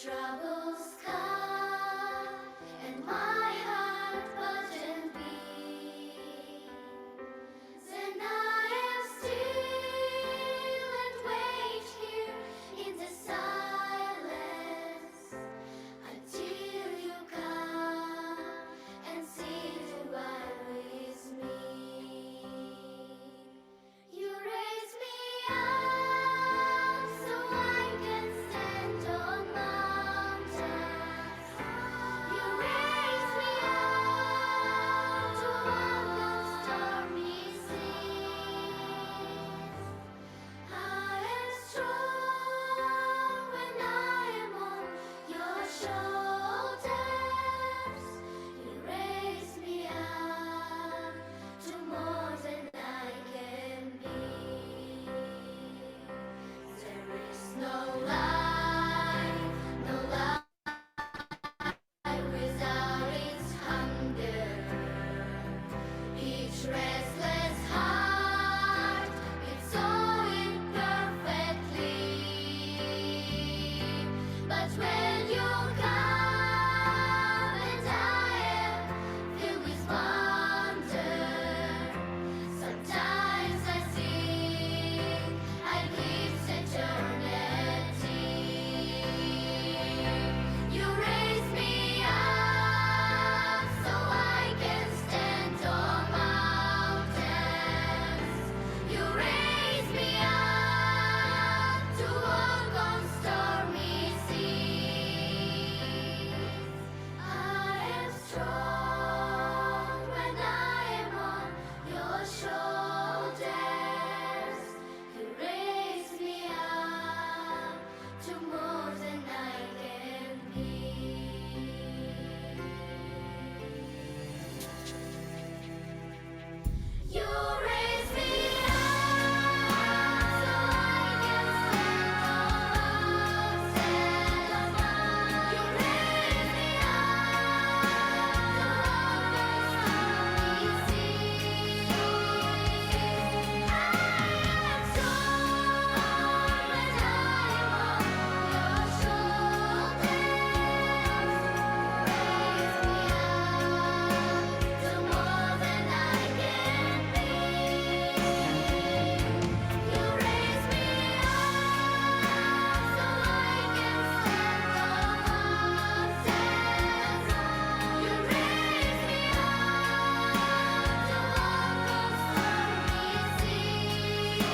Troubles come and my heart burden be, then I am still and wait here in the silence until you come and sit a while with me. You raise me up so I can stand on mountains. You raise me up to walk on stormy seas. I am strong when I am on your shoulders. You raise me up to more than I can be. There is no life without its hunger. Each restless heart beats so imperfectly. But when you come and I am filled with wonder, sometimes I think I live eternity. You raise me up so I can stand on mountains. You raise me up to walk on stormy seas. I am strong when I am on your shoulders. You raise me up to more than I can be. You raise me up so I can stand on mountains. You raise me up to walk on stormy seas. I am strong when I am on your shoulders. Raise me up to more than I can be. You raise me up so I can stand on mountains. You raise me up to walk on stormy seas.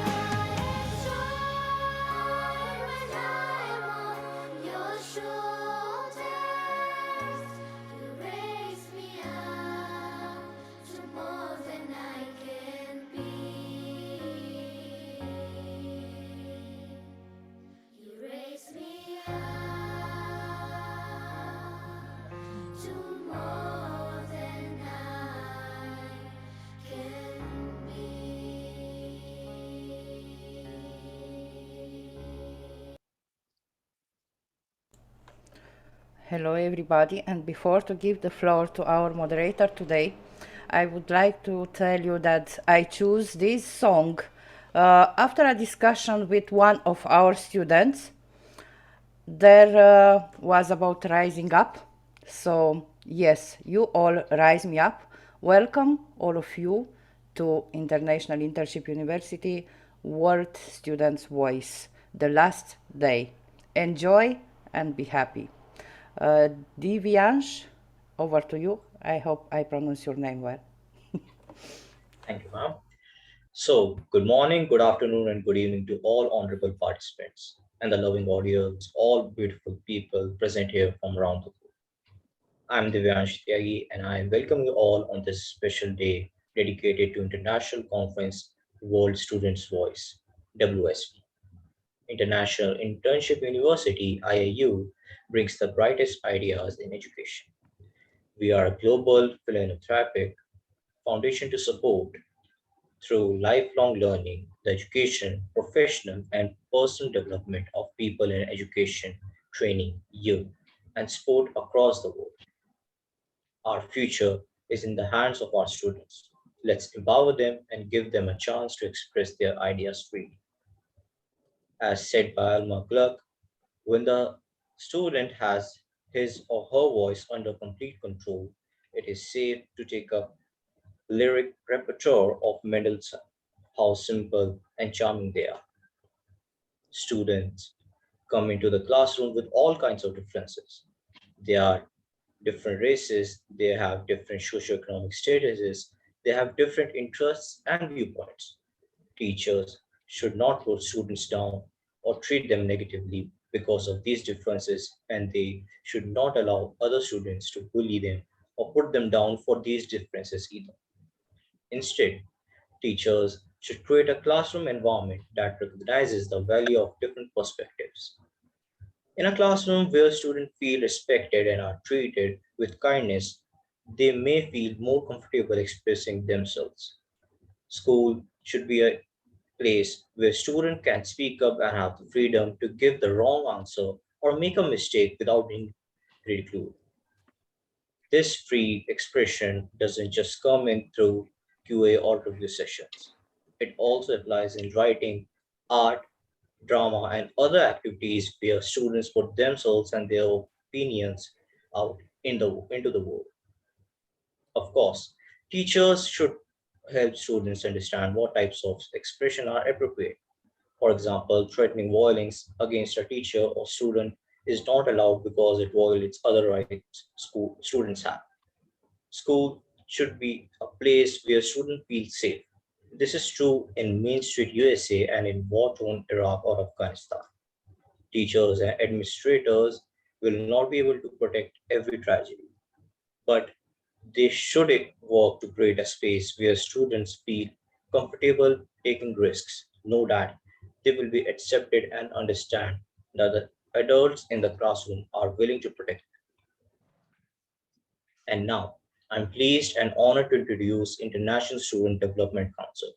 I am strong when I am on your shoulders. You raise me up to more than I can be. You raise me up to more than I can be. Hello, everybody, and before to give the floor to our moderator today, I would like to tell you that I choose this song after a discussion with one of our students. There was about rising up. So, yes, you all rise me up. Welcome, all of you, to International Internship University World Students' Voice, the last day. Enjoy and be happy. Divyansh, over to you. I hope I pronounce your name well. Thank you, ma'am. So, good morning, good afternoon, and good evening to all honorable participants and the loving audience, all beautiful people present here from around the world. I'm Divyansh Tyagi, and I welcome you all on this special day dedicated to International Conference World Students' Voice, WSV. International Internship University, IIU, brings the brightest ideas in education. We are a global philanthropic foundation to support through lifelong learning, the education, professional, and personal development of people in education, training, youth, and sport across the world. Our future is in the hands of our students. Let's empower them and give them a chance to express their ideas freely. As said by Alma Clark, when the student has his or her voice under complete control, it is safe to take up lyric repertoire of Mendelssohn. How simple and charming they are. Students come into the classroom with all kinds of differences. They are different races, they have different socioeconomic statuses, they have different interests and viewpoints. Teachers should not put students down or treat them negatively because of these differences, and they should not allow other students to bully them or put them down for these differences either. Instead, teachers should create a classroom environment that recognizes the value of different perspectives. In a classroom where students feel respected and are treated with kindness, they may feel more comfortable expressing themselves. School should be a place where students can speak up and have the freedom to give the wrong answer or make a mistake without being ridiculed. This free expression doesn't just come in through QA or review sessions. It also applies in writing, art, drama, and other activities where students put themselves and their opinions out into the world. Of course, teachers should help students understand what types of expression are appropriate. For example, threatening violence against a teacher or student is not allowed because it violates other rights students have. School should be a place where students feel safe. This is true in Main Street, USA, and in war-torn Iraq or Afghanistan. Teachers and administrators will not be able to protect every tragedy, but they should work to create a space where students feel comfortable taking risks, know that they will be accepted, and understand that the adults in the classroom are willing to protect them. And now, I'm pleased and honored to introduce International Student Development Council.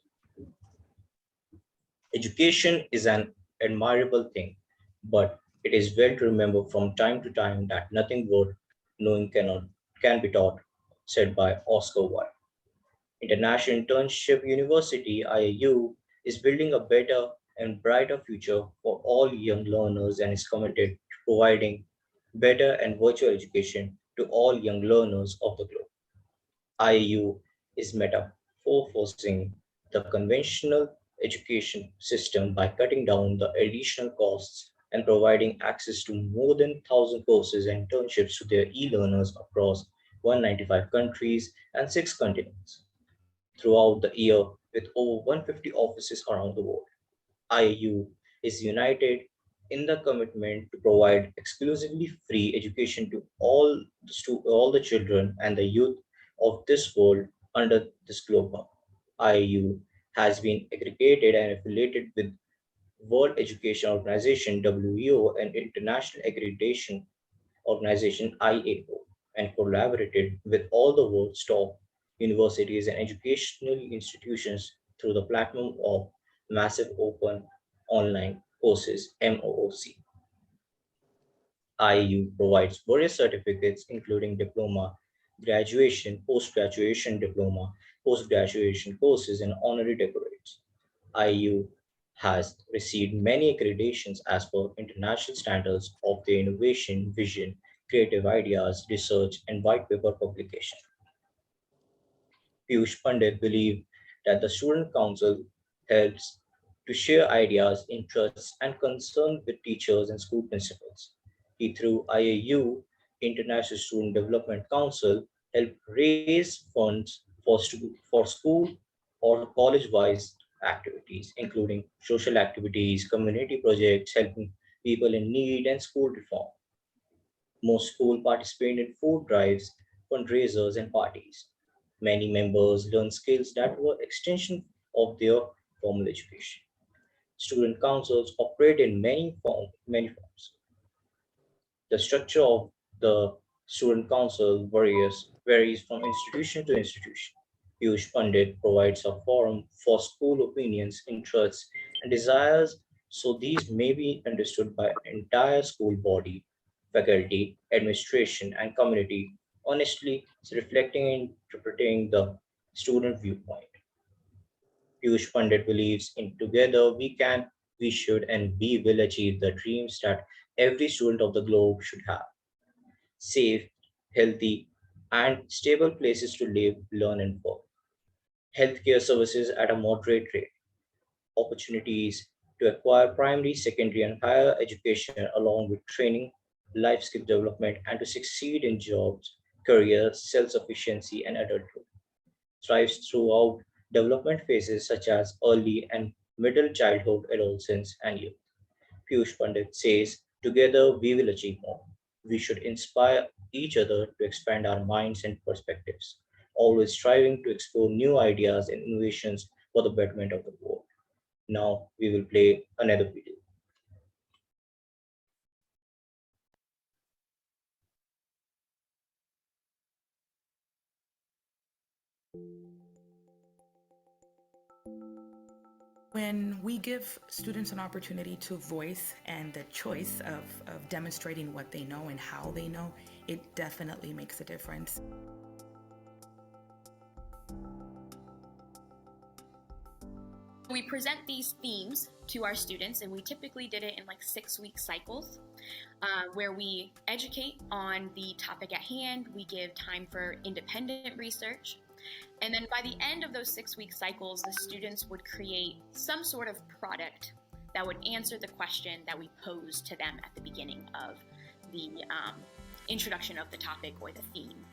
Education is an admirable thing, but it is well to remember from time to time that nothing worth knowing can be taught, said by Oscar Wilde. International Internship University (IIU) is building a better and brighter future for all young learners and is committed to providing better and virtual education to all young learners of the globe. IIU is metamorphosing the conventional education system by cutting down the additional costs and providing access to more than 1,000 courses and internships to their e-learners across 195 countries and 6 continents throughout the year with over 150 offices around the world. IIU is united in the commitment to provide exclusively free education to all the children and the youth of this world under this global. IIU has been aggregated and affiliated with World Education Organization WEO and International Accreditation Organization IAO and collaborated with all the world's top universities and educational institutions through the platform of Massive Open Online Courses MOOC. IU provides various certificates including diploma, graduation, post-graduation diploma, post-graduation courses, and honorary doctorates. IU has received many accreditations as per international standards of their innovation, vision, creative ideas, research, and white paper publication. Piyush Pandit believed that the Student Council helps to share ideas, interests, and concerns with teachers and school principals. He, through IAU, International Student Development Council, helped raise funds for school or college-wise activities, including social activities, community projects, helping people in need, and school reform. Most schools participate in food drives, fundraisers, and parties. Many members learn skills that were extension of their formal education. Student councils operate in many forms. The structure of the student council varies varies from institution to institution. Piyush Pandit provides a forum for school opinions, interests, and desires, so these may be understood by entire school body, faculty, administration, and community honestly, reflecting and interpreting the student viewpoint. Piyush Pandit believes in together we can, we should, and we will achieve the dreams that every student of the globe should have: safe, healthy, and stable places to live, learn, and work, healthcare services at a moderate rate, opportunities to acquire primary, secondary, and higher education along with training, life skill development, and to succeed in jobs, careers, self sufficiency, and adulthood. Thrives throughout development phases such as early and middle childhood, adolescence, and youth. Piyush Pandit says, together we will achieve more. We should inspire each other to expand our minds and perspectives, always striving to explore new ideas and innovations for the betterment of the world. Now we will play another video. When we give students an opportunity to voice and the choice of demonstrating what they know and how they know, it definitely makes a difference. We present these themes to our students, and we typically did it in like 6-week cycles where we educate on the topic at hand, we give time for independent research, and then by the end of those 6-week cycles, the students would create some sort of product that would answer the question that we posed to them at the beginning of the introduction of the topic or the theme.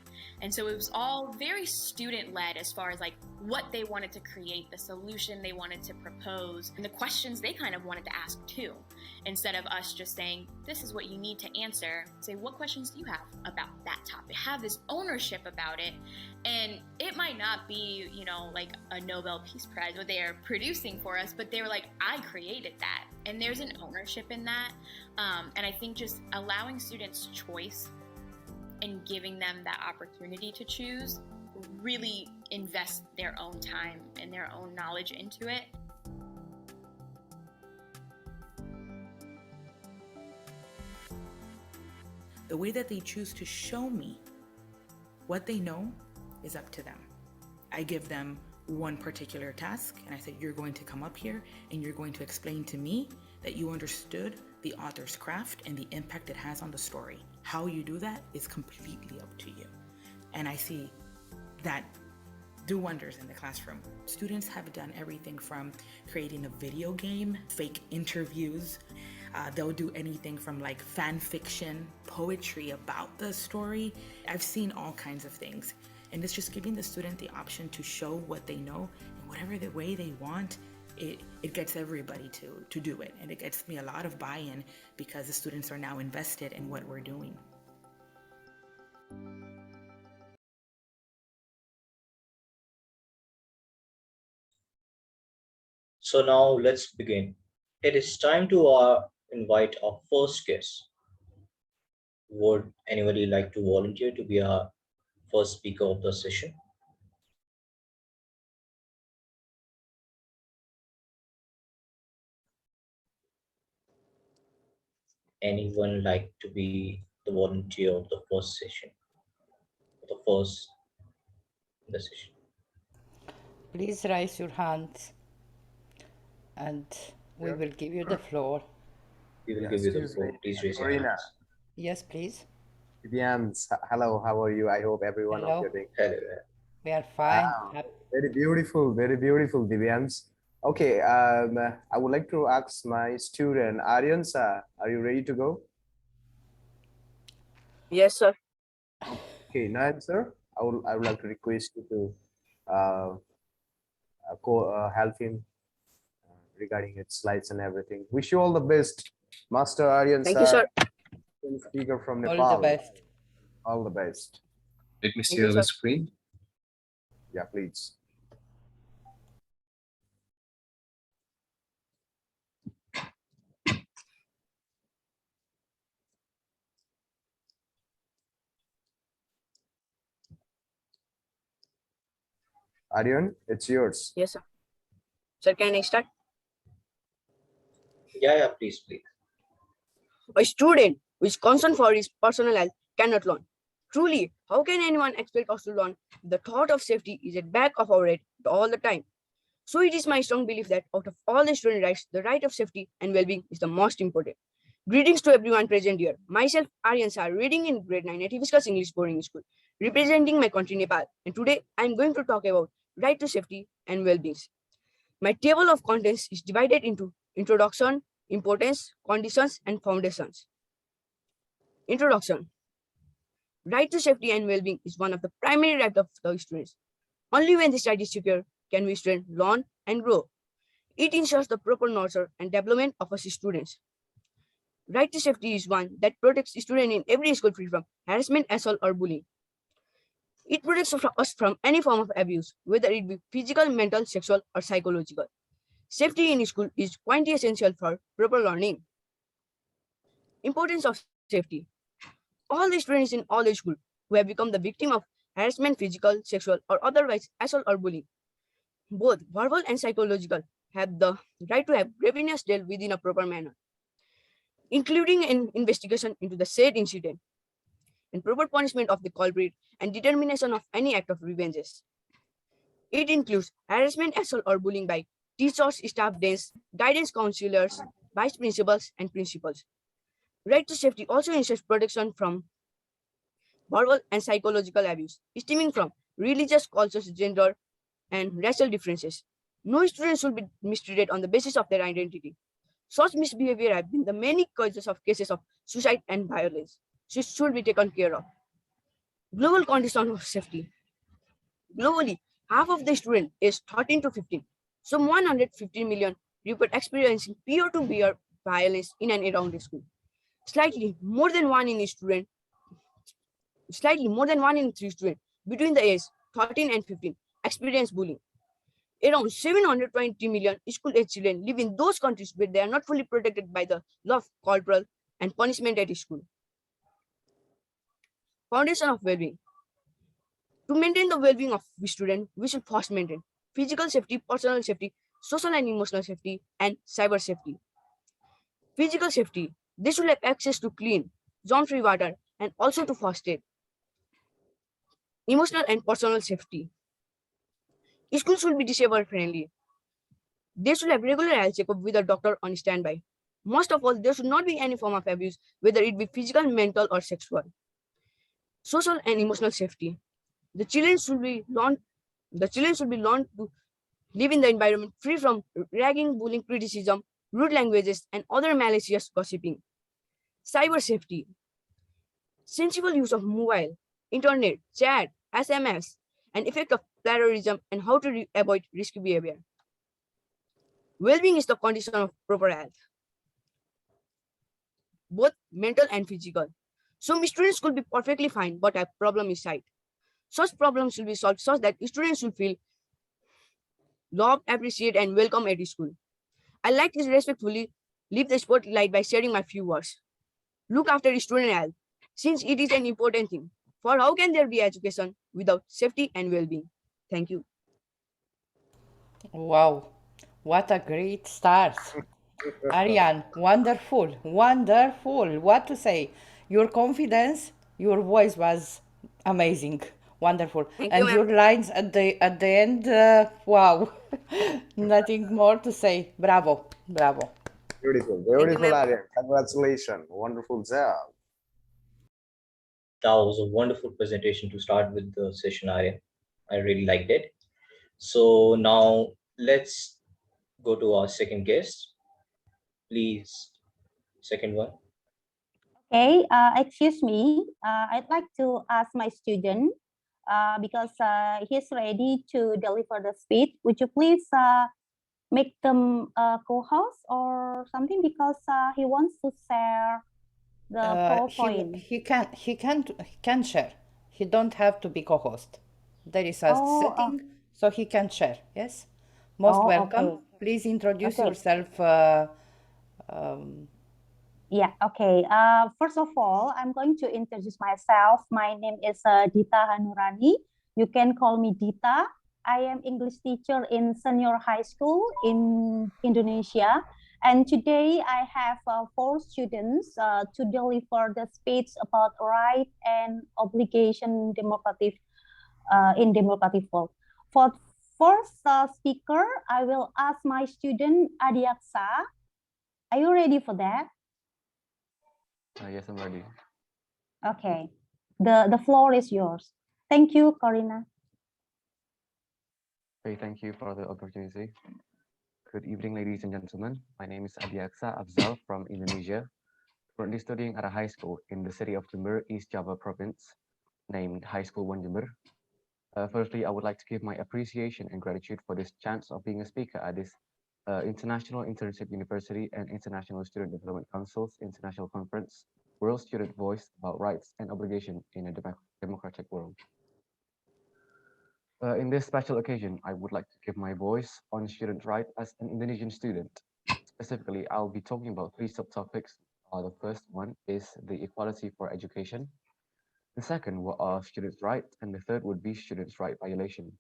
And so it was all very student-led as far as like what they wanted to create, the solution they wanted to propose, and the questions they kind of wanted to ask too. Instead of us just saying, this is what you need to answer, say, what questions do you have about that topic? Have this ownership about it. And it might not be, like a Nobel Peace Prize what they are producing for us, but they were like, I created that. And there's an ownership in that. And I think just allowing students choice and giving them that opportunity to choose, really invest their own time and their own knowledge into it. The way that they choose to show me what they know is up to them. I give them one particular task and I say, you're going to come up here and you're going to explain to me that you understood the author's craft and the impact it has on the story. How you do that is completely up to you. And I see that do wonders in the classroom. Students have done everything from creating a video game, fake interviews. They'll do anything from like fan fiction, poetry about the story. I've seen all kinds of things. And it's just giving the student the option to show what they know in whatever the way they want. It gets everybody to do it. And it gets me a lot of buy-in because the students are now invested in what we're doing. So now let's begin. It is time to invite our first guest. Would anybody like to volunteer to be our first speaker of the session? Anyone like to be the volunteer of the first session? The first in the session. Please raise your hand and we will give you the floor. We will give you the Excuse floor. me, Please raise your Corina. hands. Yes, please. Vivians, hello, how are you? I hope everyone of Hello. you doing Hello. We are fine. wow. Very beautiful, Vivians. Okay, I would like to ask my student, Aryan sir, are you ready to go? Yes, sir. Okay, Nayan sir, I would like to request you to help him regarding its slides and everything. Wish you all the best, Master Aryan Thank you, sir. speaker from All Nepal. the best. All the best. Let me Thank share you, the sir. screen. Yeah, please. Aryan, it's yours. Yes, sir. Sir, can I start? Yeah, please. A student who is concerned for his personal health cannot learn. Truly, how can anyone expect us to learn? The thought of safety is at back of our head all the time. So it is my strong belief that out of all the student rights, the right of safety and well-being is the most important. Greetings to everyone present here. Myself, Aryan Sar, reading in grade 9 at Hibiscus English Boarding School, representing my country Nepal. And today I am going to talk about right to safety and well-being. My table of contents is divided into introduction, importance, conditions, and foundations. Introduction. Right to safety and well-being is one of the primary rights of the students. Only when this right is secure can we students learn and grow. It ensures the proper nurture and development of us students. Right to safety is one that protects students in every school free from harassment, assault, or bullying. It protects us from any form of abuse, whether it be physical, mental, sexual, or psychological. Safety in school is quintessential for proper learning. Importance of safety. All the students in all the school who have become the victim of harassment, physical, sexual, or otherwise assault or bullying, both verbal and psychological, have the right to have grievances dealt with in a proper manner, including an investigation into the said incident and proper punishment of the culprit and determination of any act of revenges. It includes harassment, assault, or bullying by teachers, staff, deans, guidance counselors, vice principals, and principals. Right to safety also ensures protection from verbal and psychological abuse, stemming from religious, cultures, gender, and racial differences. No student should be mistreated on the basis of their identity. Such misbehavior have been the many causes of cases of suicide and violence. This should be taken care of. Global condition of safety. Globally, half of the students is 13 to 15. Some 115 million report experiencing peer-to-peer violence in and around the school. Slightly more than one in 3 students between the age 13 and 15 experience bullying. Around 720 million school-age children live in those countries where they are not fully protected by the law of corporal and punishment at school. Foundation of well-being. To maintain the well-being of the student, we should first maintain physical safety, personal safety, social and emotional safety, and cyber safety. Physical safety. They should have access to clean, germ-free water and also to first aid. Emotional and personal safety. Schools should be disabled friendly. They should have regular health checkup with a doctor on standby. Most of all, there should not be any form of abuse, whether it be physical, mental, or sexual. Social and emotional safety. The children should be learned to live in the environment free from ragging, bullying, criticism, rude languages, and other malicious gossiping. Cyber safety. Sensible use of mobile, internet, chat, SMS, and effect of terrorism and how to avoid risky behavior. Well-being is the condition of proper health, both mental and physical. Some students could be perfectly fine, but a problem is sight. Such problems should be solved such that students should feel loved, appreciated, and welcome at school. I like to respectfully leave the spotlight by sharing my few words. Look after student health, since it is an important thing. For how can there be education without safety and well-being? Thank you. Wow, what a great start. Ariane, wonderful, wonderful. What to say? Your confidence, your voice was amazing, wonderful, Thank you, and ma'am. your lines at the end, wow, nothing more to say. Bravo, bravo. Beautiful, Thank you, beautiful, ma'am. Aryan. Congratulations. Wonderful job. That was a wonderful presentation to start with the session, Aryan. I really liked it. So now let's go to our second guest. Please, second one. Okay, excuse me. I'd like to ask my student because he's ready to deliver the speech. Would you please make them co-host or something because he wants to share the PowerPoint. He can share. He don't have to be co-host. There is a Oh, setting so he can share. Yes, most welcome. okay. Please introduce Okay. yourself. Yeah, okay. First of all, I'm going to introduce myself. My name is Dita Hanurani. You can call me Dita. I am English teacher in senior high school in Indonesia. And today I have 4 students to deliver the speech about right and obligation democratic in democratic world. For first speaker, I will ask my student Adiaksa. Are you ready for that? Yes, I'm ready. Okay. The floor is yours. Thank you, Corina. Okay, thank you for the opportunity. Good evening, ladies and gentlemen. My name is Adiaksa Afzal from Indonesia, currently studying at a high school in the city of Jember, East Java Province, named High School 1 Jember. Firstly, I would like to give my appreciation and gratitude for this chance of being a speaker at this International Internship University and International Student Development Council's International Conference, World Student Voice about Rights and Obligation in a Democratic World. In this special occasion, I would like to give my voice on student rights as an Indonesian student. Specifically, I'll be talking about 3 subtopics. The first one is the equality for education. The second are students' rights, and the third would be students' right violation.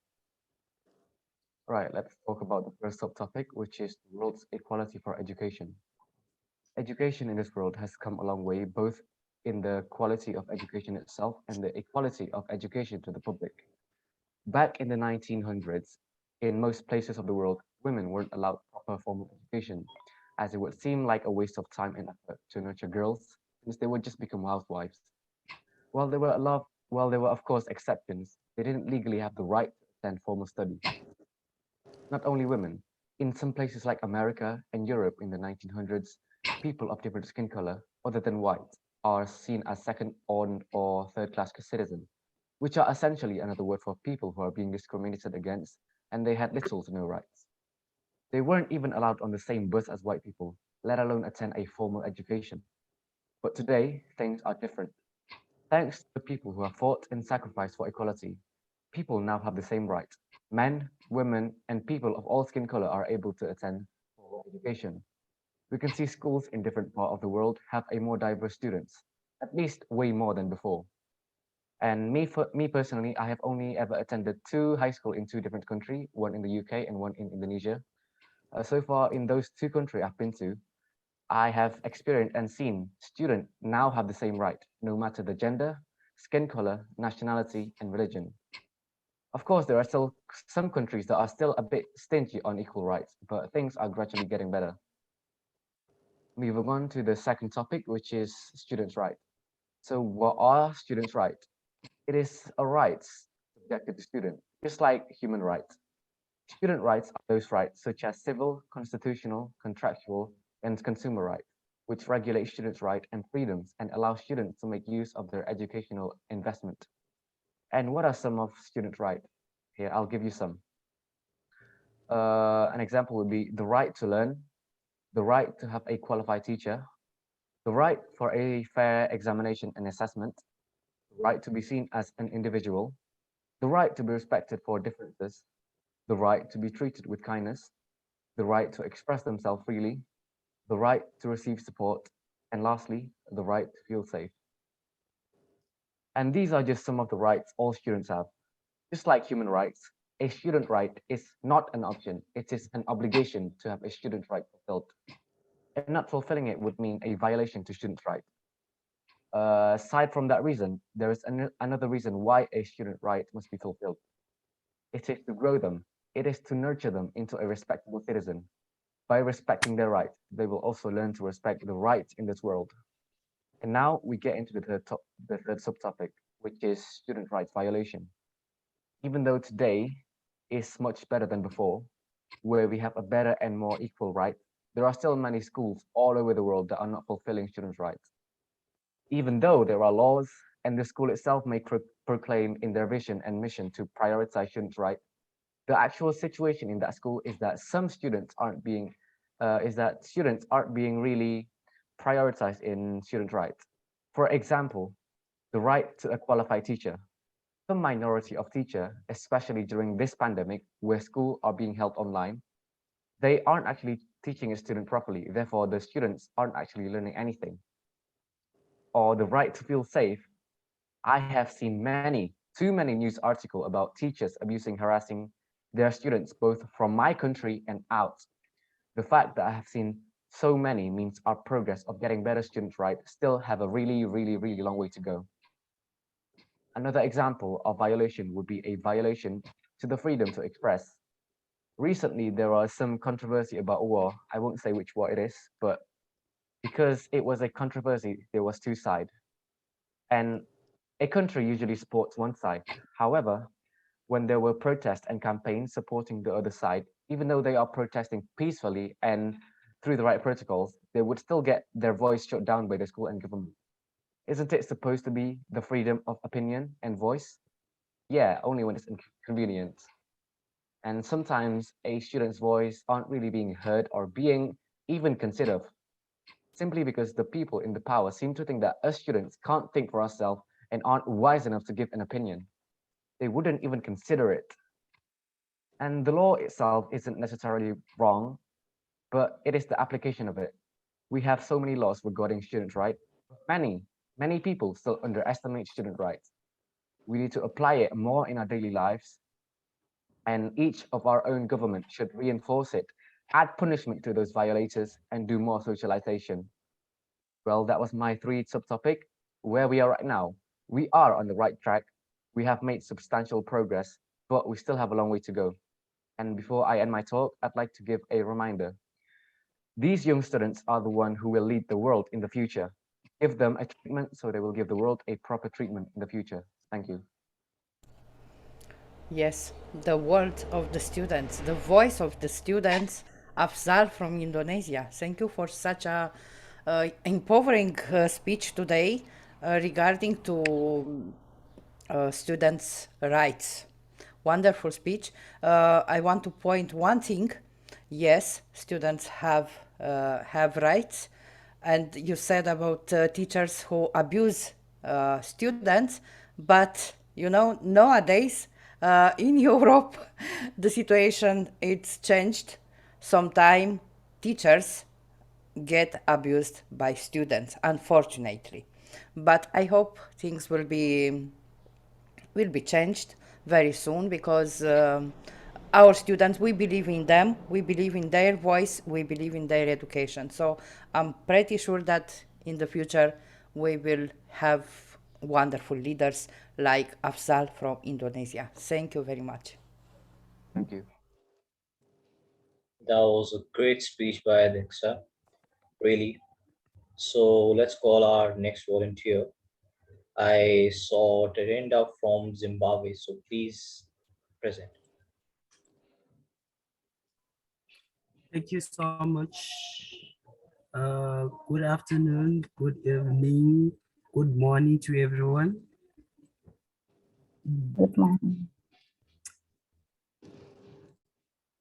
All right, let's talk about the first subtopic, which is the world's equality for education. Education in this world has come a long way, both in the quality of education itself and the equality of education to the public. Back in the 1900s, in most places of the world, women weren't allowed proper formal education, as it would seem like a waste of time and effort to nurture girls, since they would just become housewives. While there were of course exceptions, they didn't legally have the right to attend formal study. Not only women, in some places like America and Europe in the 1900s, people of different skin color, other than white, are seen as second or third class citizens, which are essentially another word for people who are being discriminated against, and they had little to no rights. They weren't even allowed on the same bus as white people, let alone attend a formal education. But today, things are different. Thanks to the people who have fought and sacrificed for equality, people now have the same rights. Men, women, and people of all skin color are able to attend formal education. We can see schools in different parts of the world have a more diverse students, at least way more than before. And me personally, I have only ever attended 2 high school in 2 different countries, one in the UK and one in Indonesia. So far in those 2 countries I've been to, I have experienced and seen students now have the same right, no matter the gender, skin color, nationality, and religion. Of course, there are still some countries that are still a bit stingy on equal rights, but things are gradually getting better. Moving on to the second topic, which is students' rights. So what are students' rights? It is a right subjected to student, just like human rights. Student rights are those rights such as civil, constitutional, contractual, and consumer rights, which regulate students' rights and freedoms and allow students to make use of their educational investment. And what are some of student rights? Here, I'll give you some. An example would be the right to learn, the right to have a qualified teacher, the right for a fair examination and assessment, the right to be seen as an individual, the right to be respected for differences, the right to be treated with kindness, the right to express themselves freely, the right to receive support, and lastly, the right to feel safe. And these are just some of the rights all students have. Just like human rights, a student right is not an option, it is an obligation to have a student right fulfilled. And not fulfilling it would mean a violation to student rights. Aside from that reason, there is another reason why a student right must be fulfilled. It is to grow them. It is to nurture them into a respectable citizen. By respecting their rights, they will also learn to respect the rights in this world. And now we get into the third subtopic, which is student rights violation. Even though today is much better than before, where we have a better and more equal right, there are still many schools all over the world that are not fulfilling students' rights. Even though there are laws and the school itself may proclaim in their vision and mission to prioritize students' rights, the actual situation in that school is that some students aren't being really prioritized in student rights. For example, the right to a qualified teacher. Some minority of teachers, especially during this pandemic where schools are being held online, they aren't actually teaching a student properly. Therefore, the students aren't actually learning anything. Or the right to feel safe. I have seen too many news articles about teachers abusing, harassing There are students both from my country and out. The fact that I have seen so many means our progress of getting better student rights still have a really, really, really long way to go. Another example of violation would be a violation to the freedom to express. Recently, there was some controversy about a war. I won't say which war it is, but because it was a controversy, there was two sides. And a country usually supports one side. However, when there were protests and campaigns supporting the other side, even though they are protesting peacefully and through the right protocols, they would still get their voice shut down by the school and government. Isn't it supposed to be the freedom of opinion and voice? Yeah, only when it's inconvenient. And sometimes a student's voice aren't really being heard or being even considered, simply because the people in the power seem to think that us students can't think for ourselves and aren't wise enough to give an opinion. They wouldn't even consider it. And the law itself isn't necessarily wrong, but it is the application of it. We have so many laws regarding student rights. Many people still underestimate student rights. We need to apply it more in our daily lives, and each of our own government should reinforce it, add punishment to those violators, and do more socialization. Well, that was my three subtopic. Where we are right now, we are on the right track. We have made substantial progress, but we still have a long way to go. And before I end my talk, I'd like to give a reminder. These young students are the one who will lead the world in the future. Give them a treatment so they will give the world a proper treatment in the future. Thank you. Yes, the word of the students, the voice of the students, Afzal from Indonesia. Thank you for such a empowering speech today regarding to students' rights. Wonderful speech. I want to point one thing. Yes, students have rights, and you said about teachers who abuse students, but you know nowadays in Europe the situation it's changed. Sometimes teachers get abused by students, unfortunately. But I hope things will be changed very soon because our students, we believe in them, we believe in their voice, we believe in their education. So I'm pretty sure that in the future we will have wonderful leaders like Afzal from Indonesia. Thank you very much. Thank you. That was a great speech by Alexa, really. So let's call our next volunteer. I saw Terenda from Zimbabwe, so please present. Thank you so much. Good afternoon, good evening, good morning to everyone. Good morning.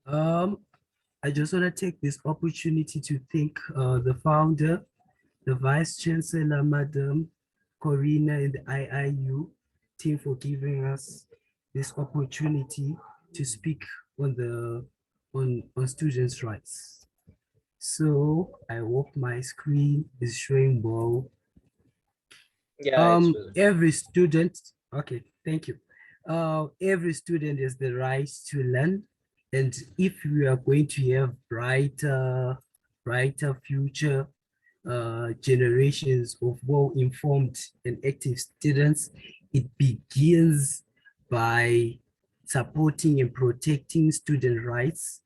I just want to take this opportunity to thank the founder, the Vice Chancellor, Madam Corina, and the IIU team for giving us this opportunity to speak on on students' rights. So I hope my screen is showing well. Yeah, it's visible. Every student, okay, thank you. Every student has the right to learn, and if we are going to have brighter future generations of well-informed and active students, it begins by supporting and protecting student rights.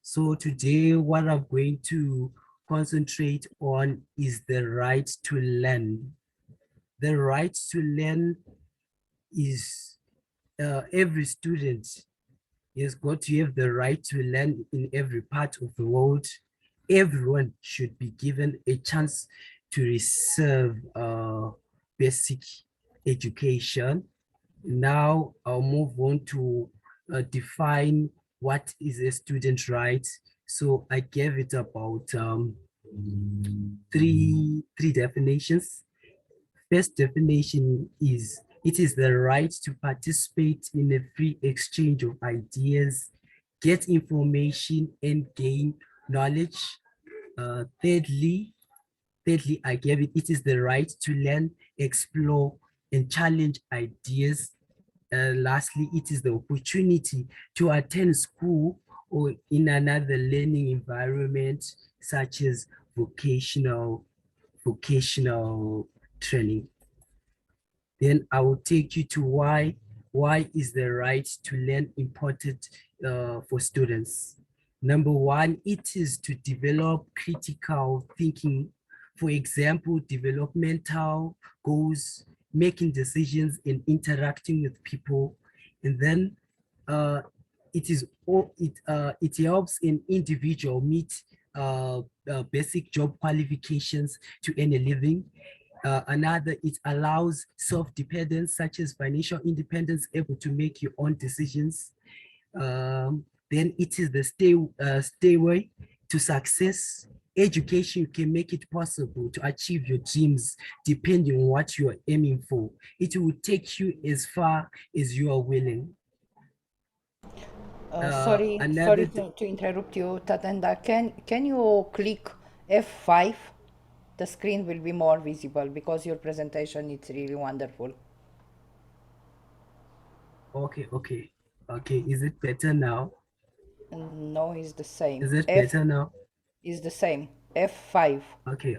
So today, what I'm going to concentrate on is the right to learn. The right to learn is every student has got to have the right to learn in every part of the world. Everyone should be given a chance to receive basic education. Now I'll move on to define what is a student right. So I gave it about three definitions. First definition is it is the right to participate in a free exchange of ideas, get information, and gain knowledge. Thirdly, I gave it, it is the right to learn, explore, and challenge ideas. lastly, it is the opportunity to attend school or in another learning environment, such as vocational training. Then I will take you to why is the right to learn important for students. Number one, it is to develop critical thinking. For example, developmental goals, making decisions and interacting with people. And then it helps an individual meet basic job qualifications to earn a living. Another, it allows self-dependence, such as financial independence, able to make your own decisions. Then it is the stairway to success. Education can make it possible to achieve your dreams depending on what you are aiming for. It will take you as far as you are willing. Sorry Another to interrupt you, Tatenda. Can you click F5? The screen will be more visible because your presentation is really wonderful. Okay. Is it better now? No, it's the same. Is it better now? Is the same. F5. Okay.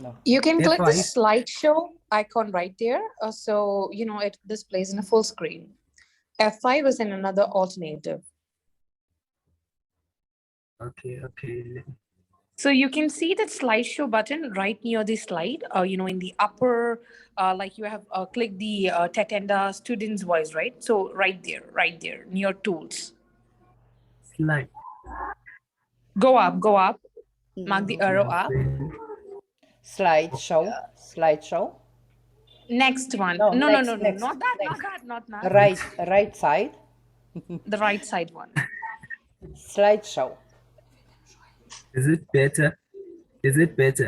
No. You can click the F5. slideshow icon right there. So, it displays in a full screen. F5 is in another alternative. Okay. So you can see that slideshow button right near the slide, in the upper, like you have clicked the Tatenda student's voice, right? So right there, near tools. Slide. Go up, mark the arrow up. Slideshow. Next one. No, No, next. not that. Right side. The right side one. Slideshow. Is it better?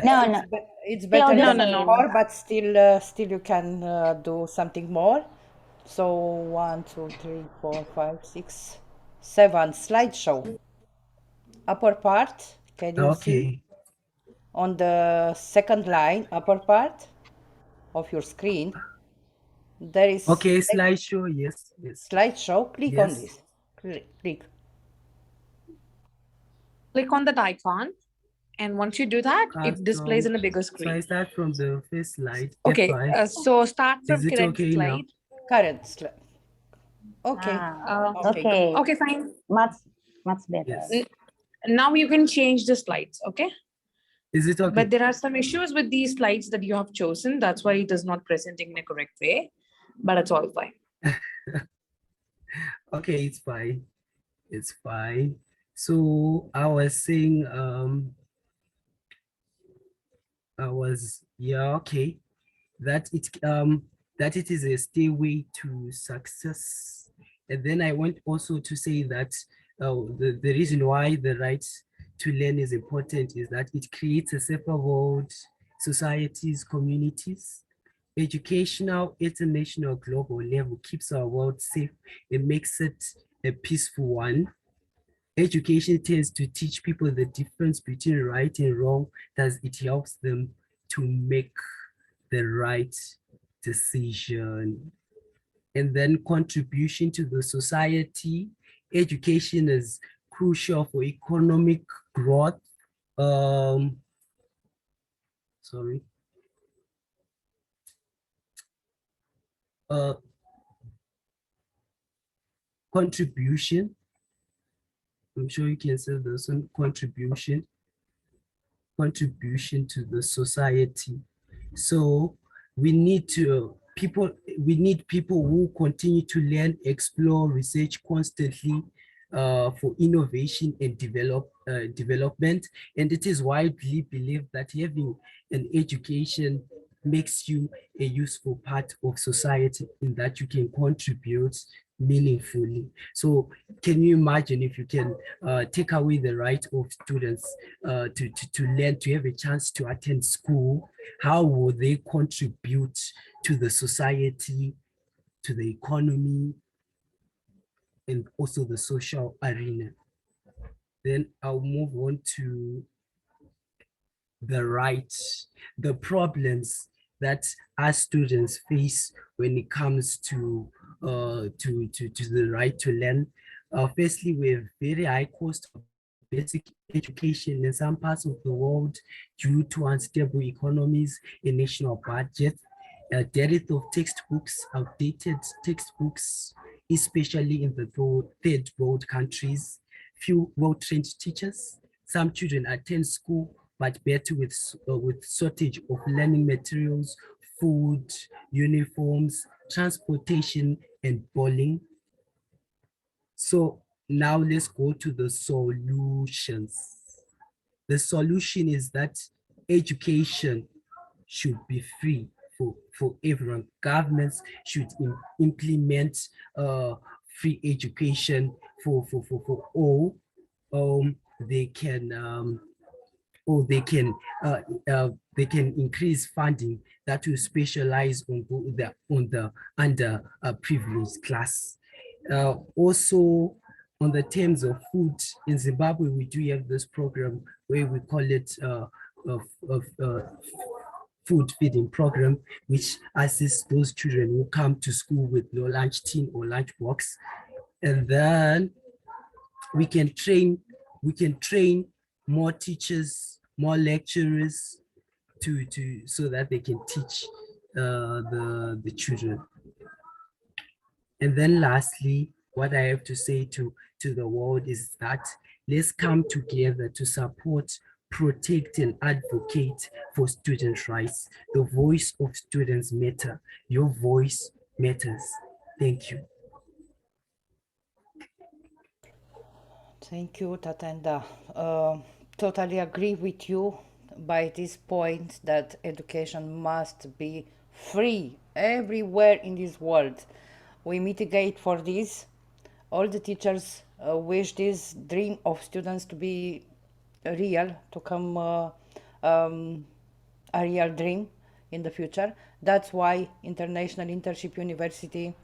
No. It's better Still the than same. before, but still you can do something more. So 1, 2, 3, 4, 5, 6, 7. Slideshow. Upper part. Can you see on the second line, upper part of your screen? There is slideshow. Yes. Slideshow. Click on this. Click. Click on that icon. And once you do that, it displays in a bigger screen. So I start from the first slide. Okay, so start from Is it current okay slide. now? Current slide. Okay. Okay. Okay, fine. Much better. Yes. Now you can change the slides, okay? Is it okay? But there are some issues with these slides that you have chosen. That's why it is not presenting in a correct way, but it's all fine. Okay, it's fine. So I was saying, that it is a stairway to success. And then I want also to say that the reason why the right to learn is important is that it creates a safer world, societies, communities. Educational, international, global level keeps our world safe. It makes it a peaceful one. Education tends to teach people the difference between right and wrong, thus it helps them to make the right decision. And then contribution to the society. Education is crucial for economic growth. Contribution. I'm sure you can say there's some contribution to the society. So we need people who continue to learn, explore, research constantly for innovation and development. And it is widely believed that having an education makes you a useful part of society in that you can contribute meaningfully. So can you imagine if you can take away the right of students to learn, to have a chance to attend school, how will they contribute to the society, to the economy, and also the social arena? Then I'll move on to the rights, the problems that our students face when it comes to the right to learn. Firstly, we have very high cost of basic education in some parts of the world due to unstable economies and national budget, dearth of textbooks, outdated textbooks, especially in the third world countries, few well-trained teachers. Some children attend school but battle with shortage of learning materials, food, uniforms, transportation, and bowling. So now let's go to the solutions. The solution is that education should be free for everyone. Governments should implement free education for all. They can or they can increase funding that will specialize on the under privileged class. Also, on the terms of food in Zimbabwe, we do have this program where we call it food feeding program, which assists those children who come to school with no lunch tin or lunch box. And then we can train more teachers, more lecturers to so that they can teach the children. And then lastly, what I have to say to the world is that let's come together to support, protect, and advocate for students' rights. The voice of students matter. Your voice matters. Thank you. Thank you, Tatenda. Totally agree with you by this point that education must be free everywhere in this world. We mitigate for this. All the teachers wish this dream of students to be real, to come a real dream in the future. That's why International Internship University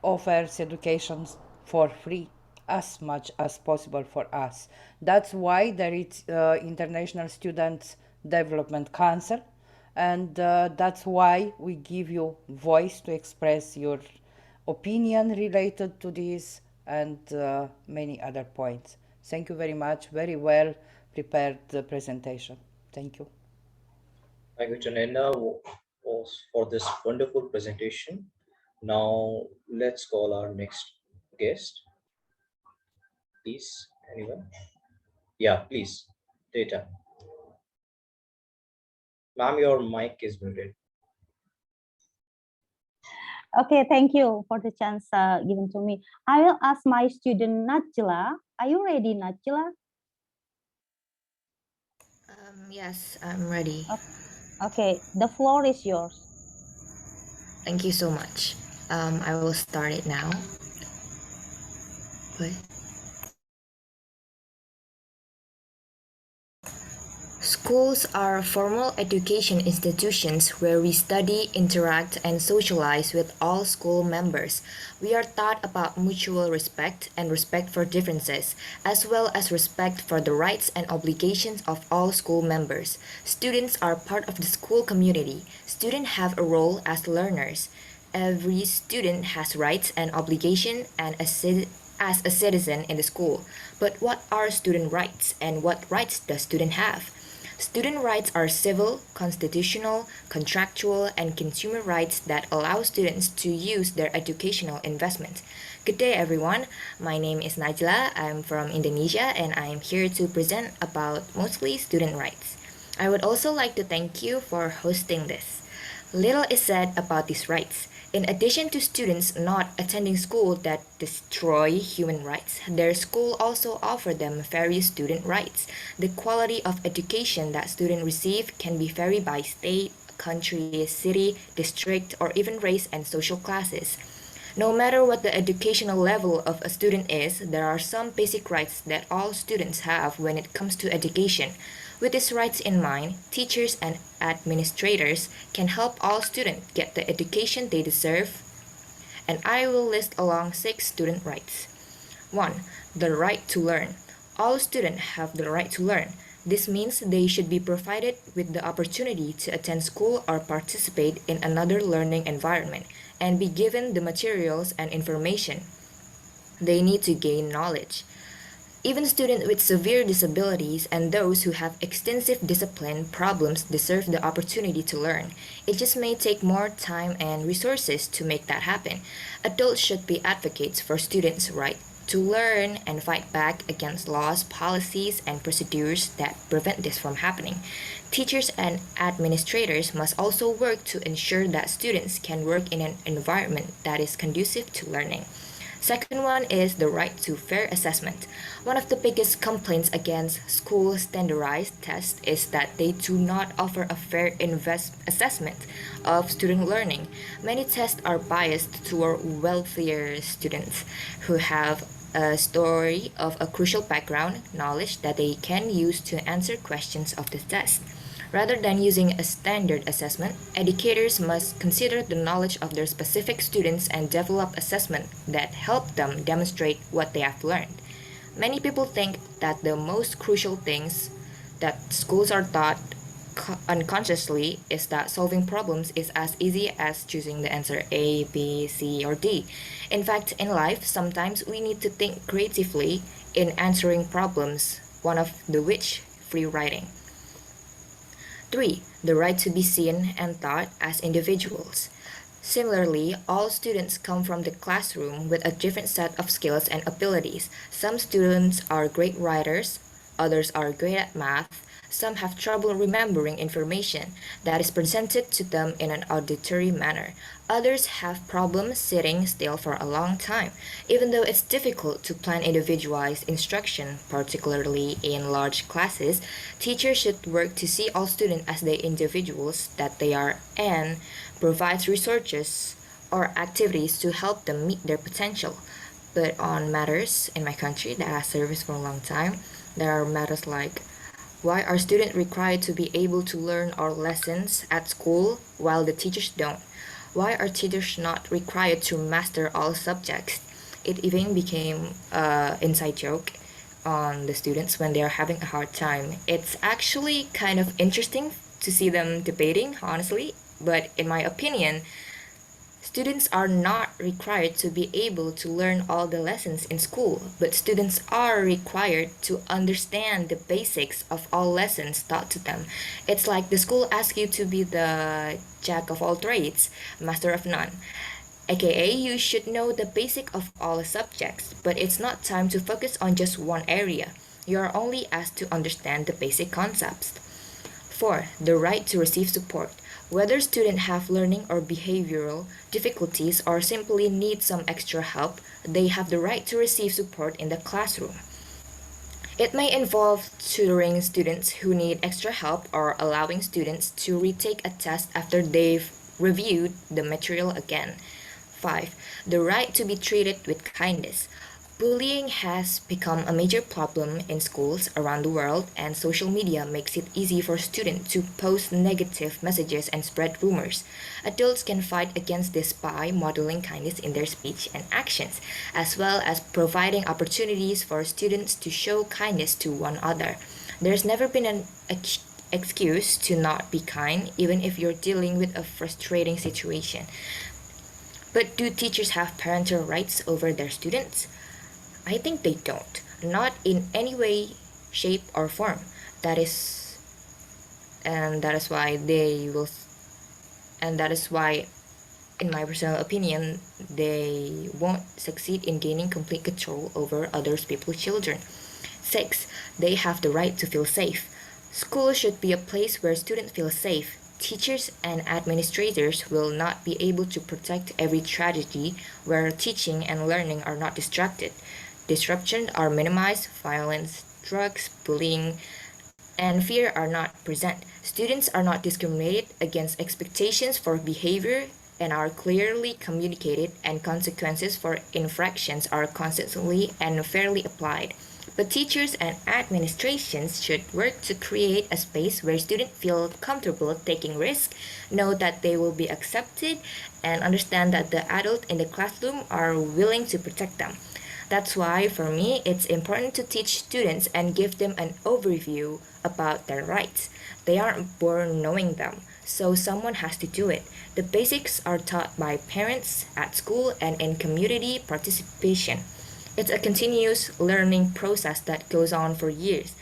offers education for free as much as possible for us. That's why there is International Student Development Council, and that's why we give you voice to express your opinion related to this and many other points. Thank you very much. Very well prepared presentation. Thank you. Thank you, Janenda, for this wonderful presentation. Now, let's call our next guest. Please, anyone? Yeah, please. Data. Ma'am, your mic is muted. Okay, thank you for the chance given to me. I will ask my student Najla. Are you ready, Najla? Yes, I'm ready. Okay, the floor is yours. Thank you so much. I will start it now. But schools are formal education institutions where we study, interact, and socialize with all school members. We are taught about mutual respect and respect for differences, as well as respect for the rights and obligations of all school members. Students are part of the school community. Students have a role as learners. Every student has rights and obligations as a citizen in the school. But what are student rights and what rights does student have? Student rights are civil, constitutional, contractual, and consumer rights that allow students to use their educational investment. Good day, everyone. My name is Najla. I'm from Indonesia, and I am here to present about mostly student rights. I would also like to thank you for hosting this. Little is said about these rights. In addition to students not attending school that destroy human rights, their school also offer them various student rights. The quality of education that students receive can be varied by state, country, city, district, or even race and social classes. No matter what the educational level of a student is, there are some basic rights that all students have when it comes to education. With these rights in mind, teachers and administrators can help all students get the education they deserve, and I will list along 6 student rights. 1. The right to learn. All students have the right to learn. This means they should be provided with the opportunity to attend school or participate in another learning environment and be given the materials and information they need to gain knowledge. Even students with severe disabilities and those who have extensive discipline problems deserve the opportunity to learn. It just may take more time and resources to make that happen. Adults should be advocates for students' right to learn and fight back against laws, policies, and procedures that prevent this from happening. Teachers and administrators must also work to ensure that students can work in an environment that is conducive to learning. Second one is the right to fair assessment. One of the biggest complaints against school standardized tests is that they do not offer a fair assessment of student learning. Many tests are biased toward wealthier students who have a story of a crucial background knowledge that they can use to answer questions of the test. Rather than using a standard assessment, educators must consider the knowledge of their specific students and develop assessments that help them demonstrate what they have learned. Many people think that the most crucial things that schools are taught unconsciously is that solving problems is as easy as choosing the answer A, B, C, or D. In fact, in life, sometimes we need to think creatively in answering problems, one of the which free writing. 3. The right to be seen and taught as individuals. Similarly, all students come from the classroom with a different set of skills and abilities. Some students are great writers, others are great at math, some have trouble remembering information that is presented to them in an auditory manner. Others have problems sitting still for a long time. Even though it's difficult to plan individualized instruction, particularly in large classes, teachers should work to see all students as the individuals that they are and provides resources or activities to help them meet their potential. But on matters in my country that has service for a long time, there are matters like why are students required to be able to learn our lessons at school while the teachers don't? Why are teachers not required to master all subjects? It even became an inside joke on the students when they are having a hard time. It's actually kind of interesting to see them debating, honestly, but in my opinion, students are not required to be able to learn all the lessons in school, but students are required to understand the basics of all lessons taught to them. It's like the school asks you to be the jack of all trades, master of none. AKA, you should know the basic of all subjects, but it's not time to focus on just one area. You are only asked to understand the basic concepts. 4. The right to receive support. Whether students have learning or behavioral difficulties or simply need some extra help, they have the right to receive support in the classroom. It may involve tutoring students who need extra help or allowing students to retake a test after they've reviewed the material again. 5. The right to be treated with kindness. Bullying has become a major problem in schools around the world, and social media makes it easy for students to post negative messages and spread rumors. Adults can fight against this by modeling kindness in their speech and actions, as well as providing opportunities for students to show kindness to one another. There's never been an excuse to not be kind, even if you're dealing with a frustrating situation. But do teachers have parental rights over their students? I think they don't, not in any way, shape, or form. That is why they will, and that is why, in my personal opinion, they won't succeed in gaining complete control over other people's children. 6. They have the right to feel safe. School should be a place where students feel safe. Teachers and administrators will not be able to protect every tragedy where teaching and learning are not distracted. Disruptions are minimized, violence, drugs, bullying, and fear are not present. Students are not discriminated against expectations for behavior and are clearly communicated, and consequences for infractions are constantly and fairly applied. But teachers and administrations should work to create a space where students feel comfortable taking risks, know that they will be accepted, and understand that the adults in the classroom are willing to protect them. That's why, for me, it's important to teach students and give them an overview about their rights. They aren't born knowing them, so someone has to do it. The basics are taught by parents, at school, and in community participation. It's a continuous learning process that goes on for years,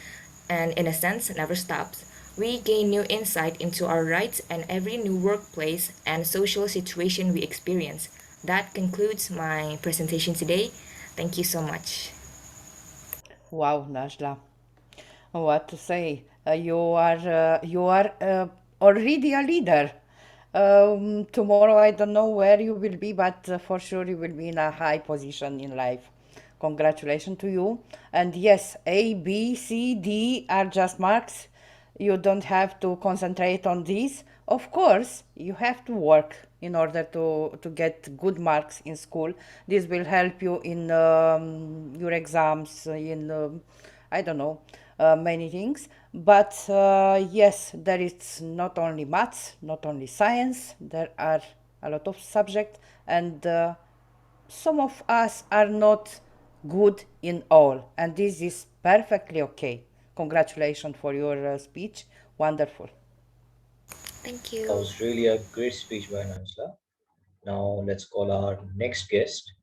and in a sense, never stops. We gain new insight into our rights and every new workplace and social situation we experience. That concludes my presentation today. Thank you so much. Wow, Najla. What to say? You are already a leader. Tomorrow I don't know where you will be, but for sure you will be in a high position in life. Congratulations to you. And yes, A, B, C, D are just marks. You don't have to concentrate on these. Of course, you have to work in order to get good marks in school. This will help you in your exams, in I don't know, many things. But yes, there is not only maths, not only science, there are a lot of subjects, and some of us are not good in all, and this is perfectly okay. Congratulations for your speech. Wonderful. Thank That you. was really a great speech by Angela. Now let's call our next guest,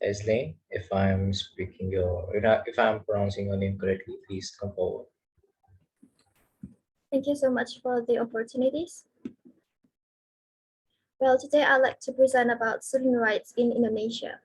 Eslane. If I'm speaking your, if I'm pronouncing your name correctly, please come forward. Thank you so much for the opportunities. Well, today I'd like to present about student rights in Indonesia.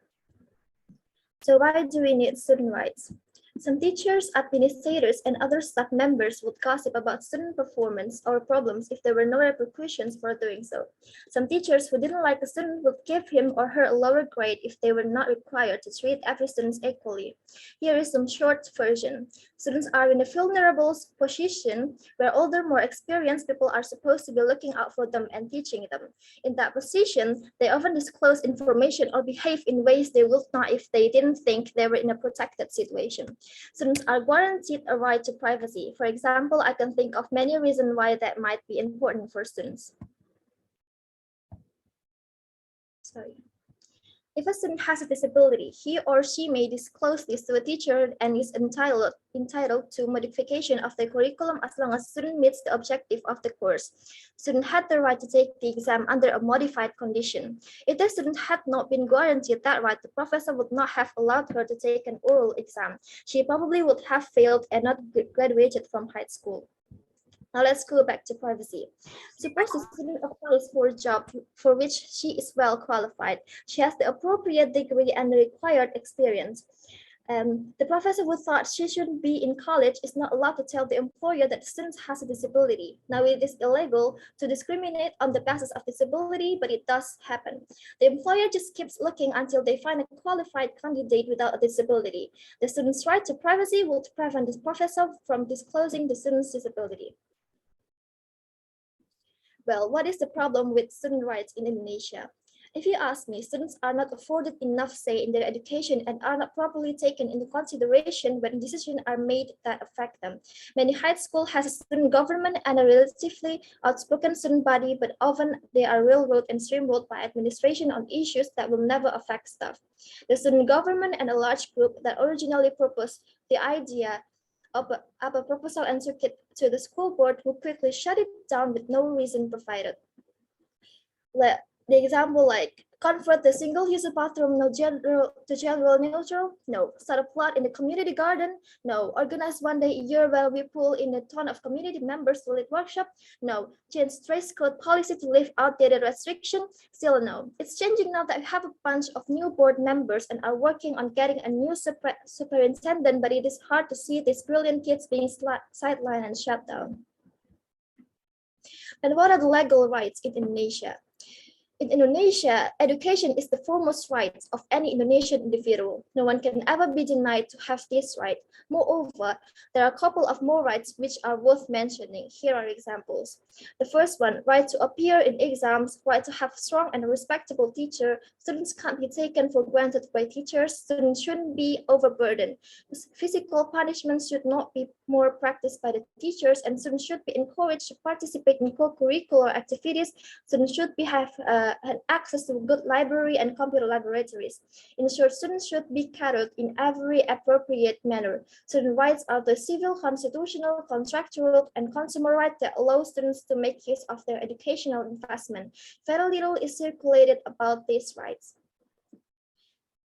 So why do we need student rights? Some teachers, administrators, and other staff members would gossip about student performance or problems if there were no repercussions for doing so. Some teachers who didn't like a student would give him or her a lower grade if they were not required to treat every student equally. Here is some short version. Students are in a vulnerable position where older, more experienced people are supposed to be looking out for them and teaching them. In that position, they often disclose information or behave in ways they would not if they didn't think they were in a protected situation. Students are guaranteed a right to privacy. For example, I can think of many reasons why that might be important for students. Sorry. If a student has a disability, he or she may disclose this to a teacher and is entitled to modification of the curriculum as long as the student meets the objective of the course. Student had the right to take the exam under a modified condition. If the student had not been guaranteed that right, the professor would not have allowed her to take an oral exam. She probably would have failed and not graduated from high school. Now let's go back to privacy. Suppose the student applies for a job for which she is well qualified. She has the appropriate degree and the required experience. The professor who thought she shouldn't be in college is not allowed to tell the employer that the student has a disability. Now it is illegal to discriminate on the basis of disability, but it does happen. The employer just keeps looking until they find a qualified candidate without a disability. The student's right to privacy will prevent the professor from disclosing the student's disability. Well, what is the problem with student rights in Indonesia? If you ask me, students are not afforded enough say in their education and are not properly taken into consideration when decisions are made that affect them. Many high schools has a student government and a relatively outspoken student body, but often they are railroaded and steamrolled by administration on issues that will never affect staff. The student government and a large group that originally proposed the idea of a proposal and took it to the school board, who quickly shut it down with no reason provided. The example like convert the single-use bathroom to general neutral? No. Start a plot in the community garden? No. Organize one day a year where we pull in a ton of community members to lead workshop? No. Change dress code policy to lift outdated restriction? Still no. It's changing now that we have a bunch of new board members and are working on getting a new superintendent, but it is hard to see these brilliant kids being sidelined and shut down. And what are the legal rights in Indonesia? In Indonesia, education is the foremost right of any Indonesian individual. No one can ever be denied to have this right. Moreover, there are a couple of more rights which are worth mentioning. Here are examples. The first one, right to appear in exams, right to have a strong and respectable teacher. Students can't be taken for granted by teachers. Students shouldn't be overburdened. Physical punishment should not be more practiced by the teachers, and students should be encouraged to participate in co-curricular activities. Students should have and access to good library and computer laboratories. In short, students should be catered in every appropriate manner. Student rights are the civil, constitutional, contractual, and consumer rights that allow students to make use of their educational investment. Very little is circulated about these rights.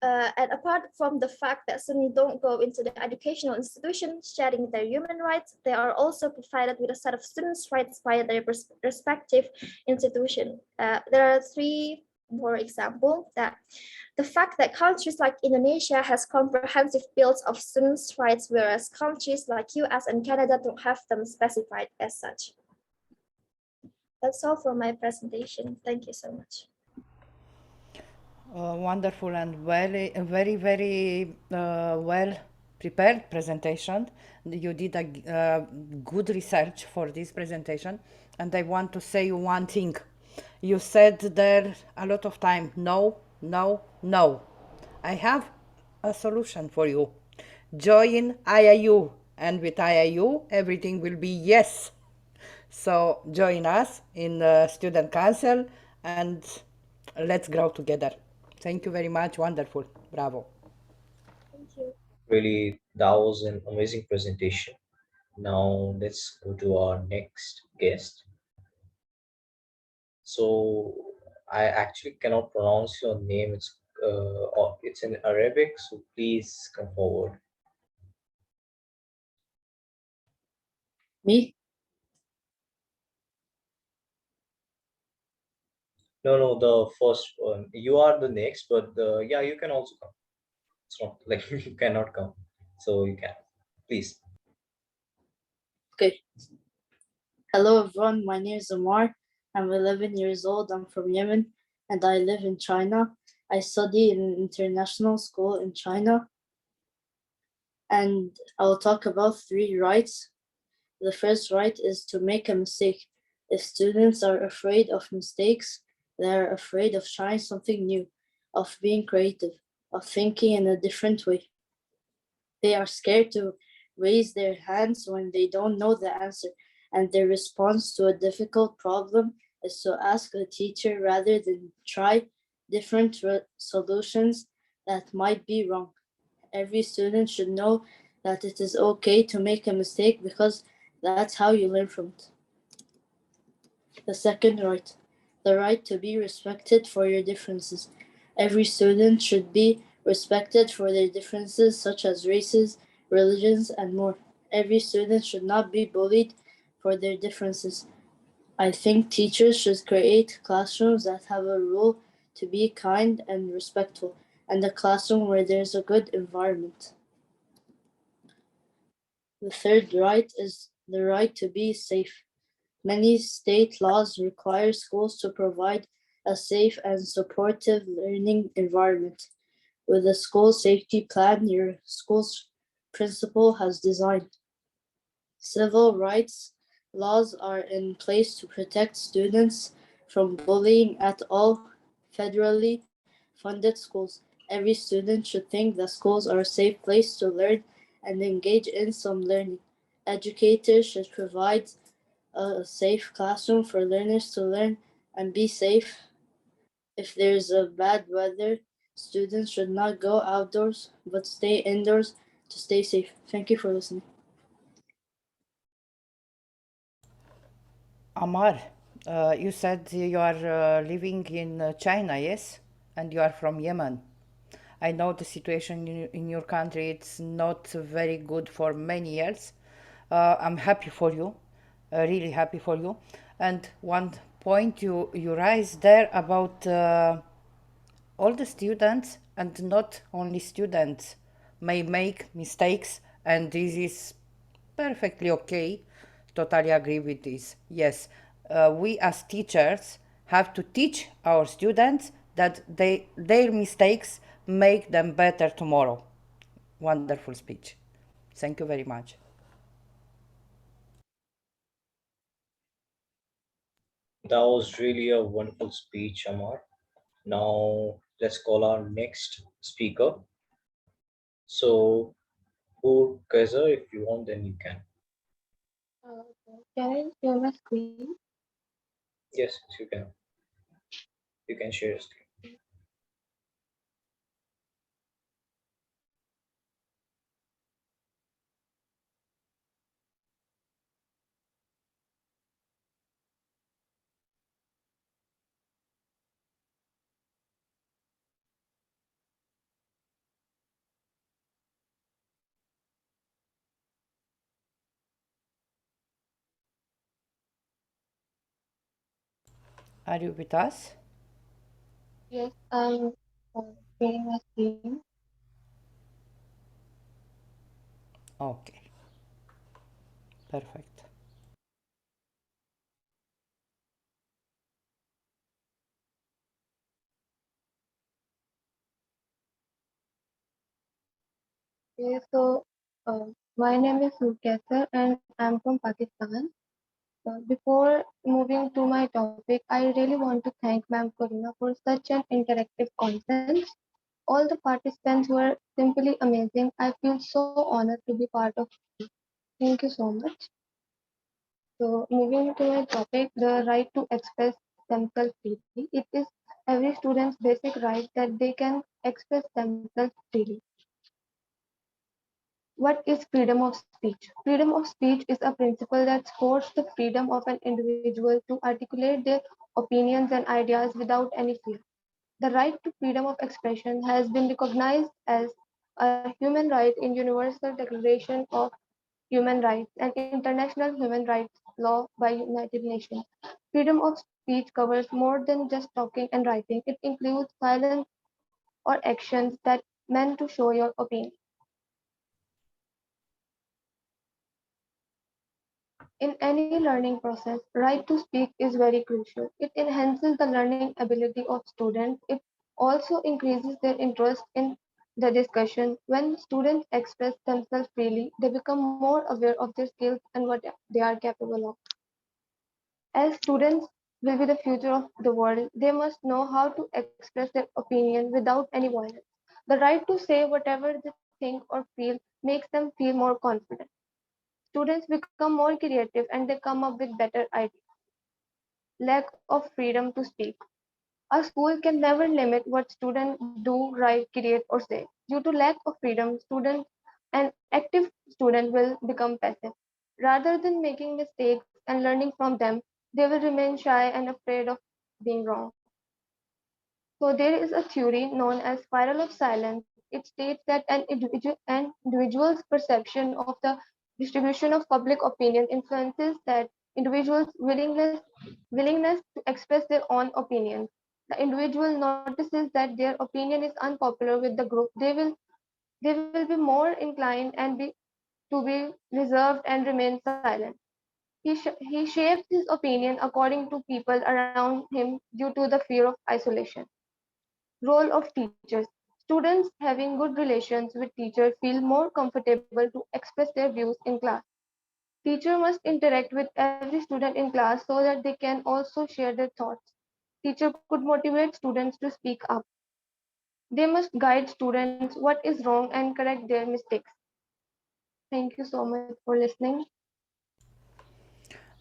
And apart from the fact that students don't go into the educational institution sharing their human rights, they are also provided with a set of students' rights via their respective institution. There are three more examples that the fact that countries like Indonesia has comprehensive bills of students' rights, whereas countries like US and Canada don't have them specified as such. That's all for my presentation. Thank you so much. Wonderful and very well prepared presentation. You did a good research for this presentation, and I want to say one thing. You said there a lot of time, no, no, no. I have a solution for you. Join IIU, and with IIU, everything will be yes. So join us in the student council and let's grow together. Thank you very much. Wonderful. Bravo. Thank you. Really, that was an amazing presentation. Now let's go to our next guest. So I actually cannot pronounce your name. It's in Arabic, so please come forward. Me? No, the first one. You are the next, but yeah, you can also come. It's not like you cannot come, so you can. Please. Okay. Hello everyone, my name is Amar. I'm 11 years old. I'm from Yemen and I live in China. I study in an international school in China. And I'll talk about 3 rights. The first right is to make a mistake. If students are afraid of mistakes, they are afraid of trying something new, of being creative, of thinking in a different way. They are scared to raise their hands when they don't know the answer, and their response to a difficult problem is to ask the teacher rather than try different solutions that might be wrong. Every student should know that it is okay to make a mistake because that's how you learn from it. The second right, the right to be respected for your differences. Every student should be respected for their differences, such as races, religions, and more. Every student should not be bullied for their differences. I think teachers should create classrooms that have a rule to be kind and respectful, and a classroom where there's a good environment. The third right is the right to be safe. Many state laws require schools to provide a safe and supportive learning environment. With a school safety plan your school's principal has designed. Civil rights laws are in place to protect students from bullying at all federally funded schools. Every student should think that schools are a safe place to learn and engage in some learning. Educators should provide a safe classroom for learners to learn and be safe. If there's a bad weather, students should not go outdoors but stay indoors to stay safe. Thank you for listening. Amar, you said you are living in China, yes? And you are from Yemen. I know the situation in your country, it's not very good for many years. I'm happy for you, really happy for you. And one point you raised there about all the students, and not only students, may make mistakes, and this is perfectly okay. Totally agree with this. Yes, we as teachers have to teach our students that their mistakes make them better tomorrow. Wonderful speech. Thank you very much. That was really a wonderful speech, Amar. Now let's call our next speaker. So, who Kaiser, if you want, then you can. Can I share my screen? Yes, you can. You can share your screen. Are you with us? Yes, I'm sharing my screen. Okay, perfect. Okay, so my name is Surkesar and I'm from Pakistan. Before moving to my topic, I really want to thank Ma'am Karuna for such an interactive content. All the participants were simply amazing. I feel so honored to be part of it. Thank you so much. So moving to my topic, the right to express themselves freely. It is every student's basic right that they can express themselves freely. What is freedom of speech? Freedom of speech is a principle that supports the freedom of an individual to articulate their opinions and ideas without any fear. The right to freedom of expression has been recognized as a human right in Universal Declaration of Human Rights and International Human Rights Law by United Nations. Freedom of speech covers more than just talking and writing. It includes silence or actions that meant to show your opinion. In any learning process, right to speak is very crucial. It enhances the learning ability of students. It also increases their interest in the discussion. When students express themselves freely, they become more aware of their skills and what they are capable of. As students will be the future of the world, they must know how to express their opinion without any violence. The right to say whatever they think or feel makes them feel more confident. Students become more creative and they come up with better ideas. Lack of freedom to speak. A school can never limit what students do, write, create, or say. Due to lack of freedom, students an active student will become passive. Rather than making mistakes and learning from them, they will remain shy and afraid of being wrong. So there is a theory known as spiral of silence. It states that an individual's perception of the distribution of public opinion influences that individual's willingness to express their own opinions. The individual notices that their opinion is unpopular with the group. They will be more inclined to be reserved and remain silent. He shapes his opinion according to people around him due to the fear of isolation. Role of teachers. Students having good relations with teachers feel more comfortable to express their views in class. Teacher must interact with every student in class so that they can also share their thoughts. Teacher could motivate students to speak up. They must guide students what is wrong and correct their mistakes. Thank you so much for listening.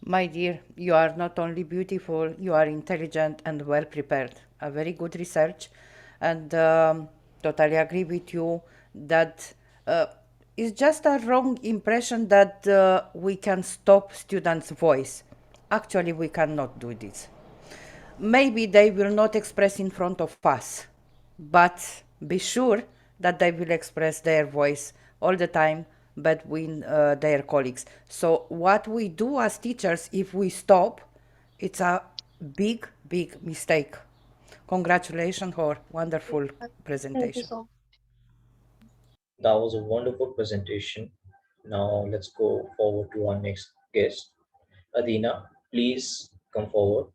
My dear, you are not only beautiful, you are intelligent and well prepared. A very good research, and totally agree with you that it's just a wrong impression that we can stop students' voice. Actually, we cannot do this. Maybe they will not express in front of us, but be sure that they will express their voice all the time between their colleagues. So what we do as teachers, if we stop, it's a big mistake. Congratulations for wonderful Thank you presentation. so much. That was a wonderful presentation. Now let's go forward to our next guest. Adina, please come forward.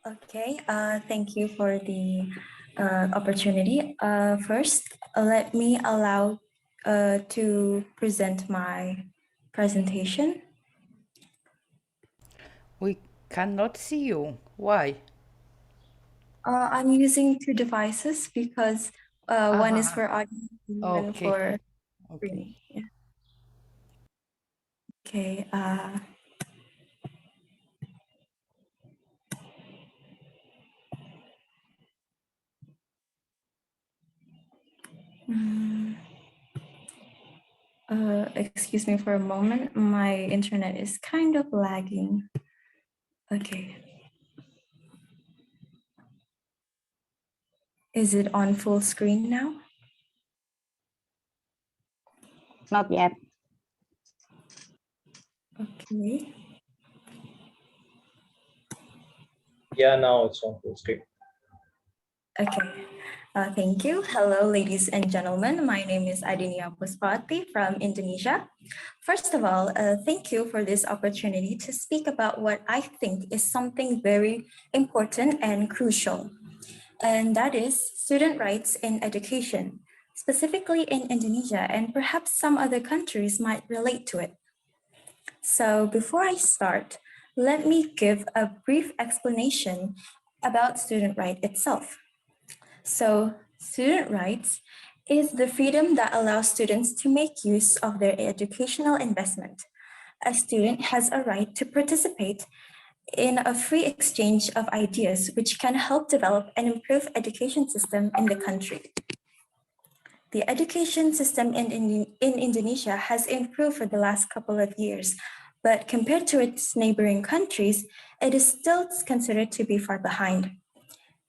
Okay, thank you for the opportunity. First, let me allow to present my presentation. We cannot see you. Why? I'm using two devices because one is for audio and one Okay. for Okay. screen. Yeah. Okay. Mm, excuse me for a moment. My internet is kind of lagging. Okay. Is it on full screen now? Not yet. Okay. Yeah, now it's on full screen. Okay. Thank you. Hello, ladies and gentlemen. My name is Adinia Puspati from Indonesia. First of all, thank you for this opportunity to speak about what I think is something very important and crucial, and that is student rights in education, specifically in Indonesia, and perhaps some other countries might relate to it. So before I start, let me give a brief explanation about student right itself. So student rights is the freedom that allows students to make use of their educational investment. A student has a right to participate in a free exchange of ideas which can help develop and improve education system in the country. The education system in Indonesia has improved for the last couple of years, but compared to its neighboring countries, it is still considered to be far behind.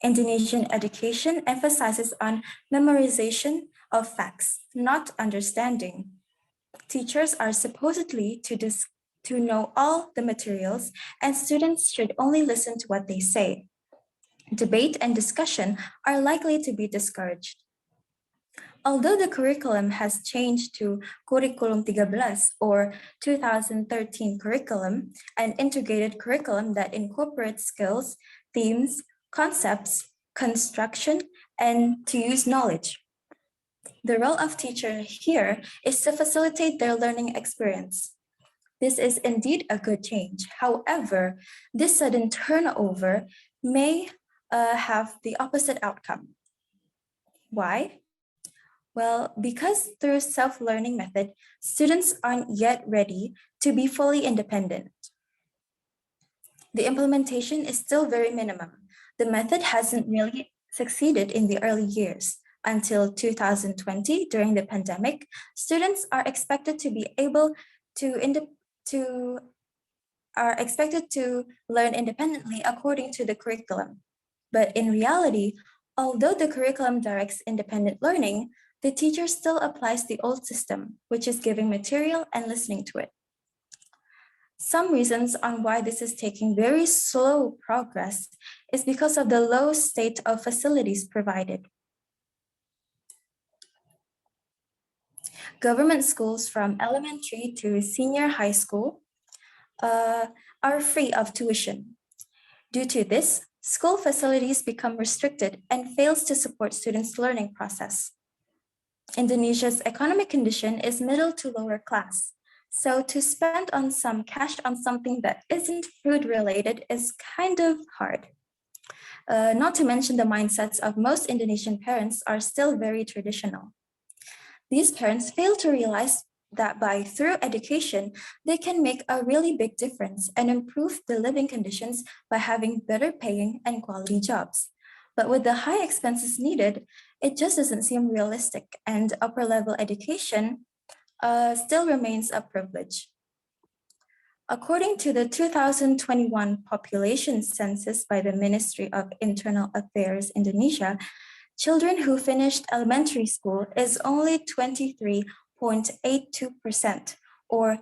Indonesian education emphasizes on memorization of facts, not understanding. Teachers are supposedly to know all the materials, and students should only listen to what they say. Debate and discussion are likely to be discouraged. Although the curriculum has changed to Kurikulum 13 or 2013 curriculum, an integrated curriculum that incorporates skills, themes, concepts, construction, and to use knowledge. The role of teacher here is to facilitate their learning experience. This is indeed a good change. However, this sudden turnover may have the opposite outcome. Why? Well, because through self-learning method, students aren't yet ready to be fully independent. The implementation is still very minimum. The method hasn't really succeeded in the early years. Until 2020, during the pandemic, students are expected to be able to are expected to learn independently according to the curriculum. But in reality, although the curriculum directs independent learning, the teacher still applies the old system, which is giving material and listening to it. Some reasons on why this is taking very slow progress is because of the low state of facilities provided. Government schools from elementary to senior high school are free of tuition. Due to this, school facilities become restricted and fails to support students' learning process. Indonesia's economic condition is middle to lower class, so to spend on some cash on something that isn't food related is kind of hard. Not to mention the mindsets of most Indonesian parents are still very traditional. These parents fail to realize that through education, they can make a really big difference and improve the living conditions by having better paying and quality jobs. But with the high expenses needed, it just doesn't seem realistic, and upper level education still remains a privilege. According to the 2021 population census by the Ministry of Internal Affairs Indonesia, children who finished elementary school is only 23.82%, or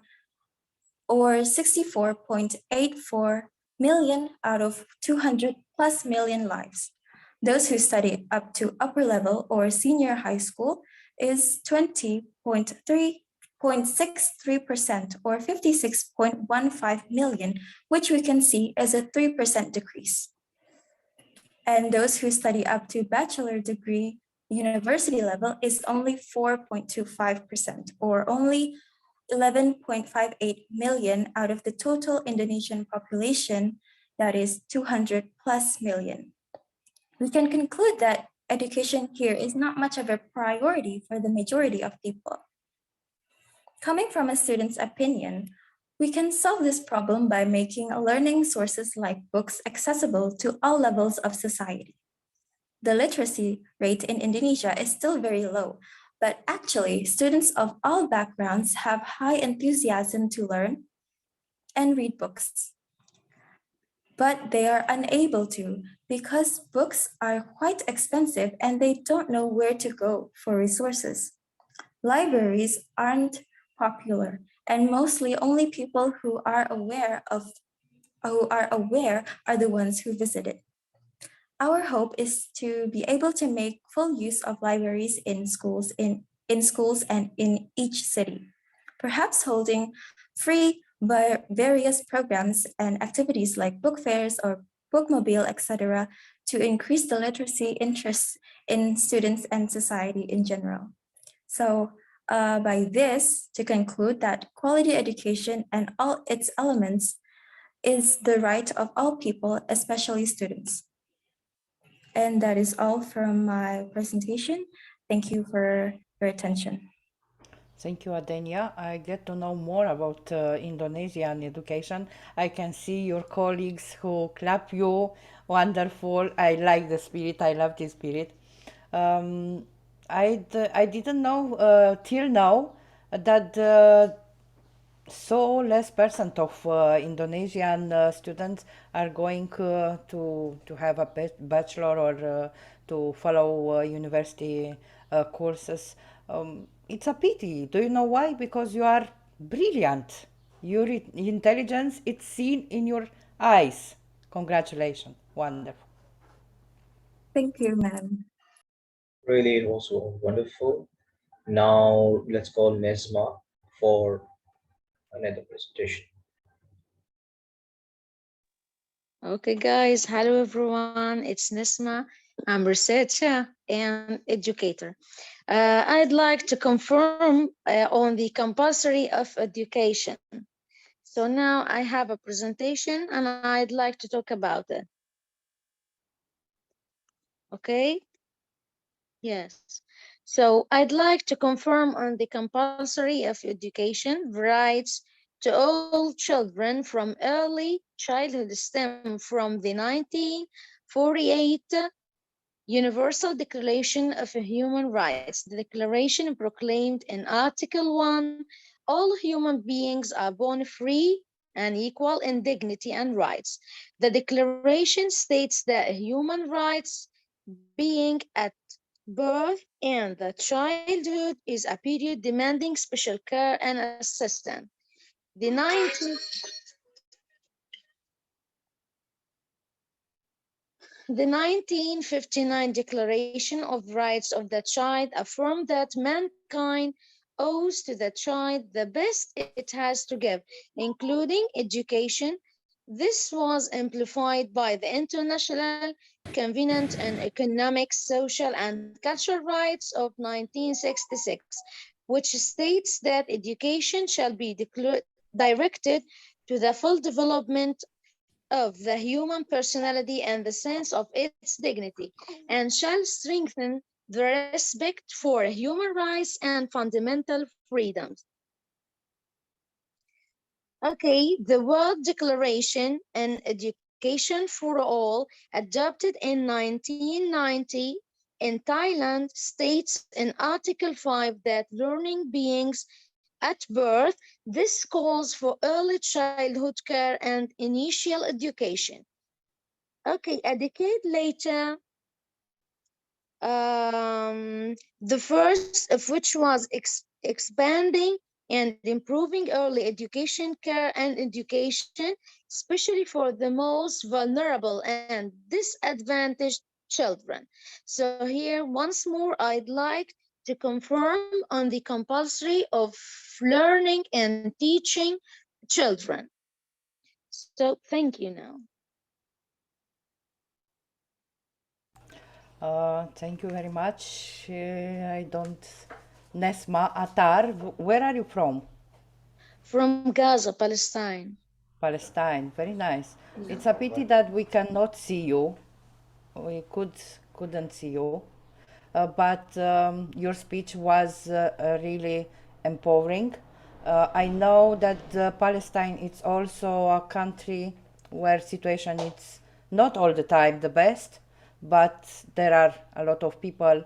64.84 million out of 200 plus million lives. Those who study up to upper level or senior high school is 20.63% or 56.15 million, which we can see is a 3% decrease. And those who study up to bachelor degree university level is only 4.25% or only 11.58 million out of the total Indonesian population, that is 200 plus million. We can conclude that education here is not much of a priority for the majority of people. Coming from a student's opinion, we can solve this problem by making learning sources like books accessible to all levels of society. The literacy rate in Indonesia is still very low, But actually, students of all backgrounds have high enthusiasm to learn and read books. But they are unable to because books are quite expensive and they don't know where to go for resources. Libraries aren't popular, and mostly only people who are aware are the ones who visit it. Our hope is to be able to make full use of libraries in schools and in each city, perhaps holding free various programs and activities like book fairs or bookmobile, etc., to increase the literacy interest in students and society in general. So by this, to conclude that quality education and all its elements is the right of all people, especially students. And that is all from my presentation. Thank you for your attention. Thank you, Adenia. I get to know more about Indonesian education. I can see your colleagues who clap you. Wonderful. I like the spirit. I love the spirit. I didn't know till now that so less percent of Indonesian students are going to have a bachelor or to follow university courses. It's a pity. Do you know why? Because you are brilliant. Your intelligence, it's seen in your eyes. Congratulations. Wonderful. Thank you, ma'am. Really, it was so wonderful. Now let's call Nesma for another presentation. Okay, guys. Hello, everyone. It's Nisma. I'm researcher and educator. I'd like to confirm on the compulsory of education. So now I have a presentation and I'd like to talk about it. Okay? Yes. So I'd like to confirm on the compulsory of education rights to all children from early childhood stem from the 1948 Universal Declaration of Human Rights. The declaration proclaimed in Article 1, all human beings are born free and equal in dignity and rights. The declaration states that human rights being at birth and the childhood is a period demanding special care and assistance. The 19 The 1959 Declaration of Rights of the Child affirmed that mankind owes to the child the best it has to give, including education. This was amplified by the International Covenant on Economic, Social, and Cultural Rights of 1966, which states that education shall be directed to the full development of the human personality and the sense of its dignity, and shall strengthen the respect for human rights and fundamental freedoms. Okay, the World Declaration on Education for All, adopted in 1990 in Thailand, states in Article 5 that learning beings at birth, this calls for early childhood care and initial education. Okay, a decade later, the first of which was expanding and improving early education care and education, especially for the most vulnerable and disadvantaged children. So here, once more, I'd like to confirm on the compulsory of learning and teaching children. So thank you now. Thank you very much. I don't. Nesma Attar, where are you from? From Gaza, Palestine. Palestine, very nice. It's a pity that we cannot see you. We couldn't see you, but your speech was really empowering. I know that Palestine is also a country where situation is not all the time the best, but there are a lot of people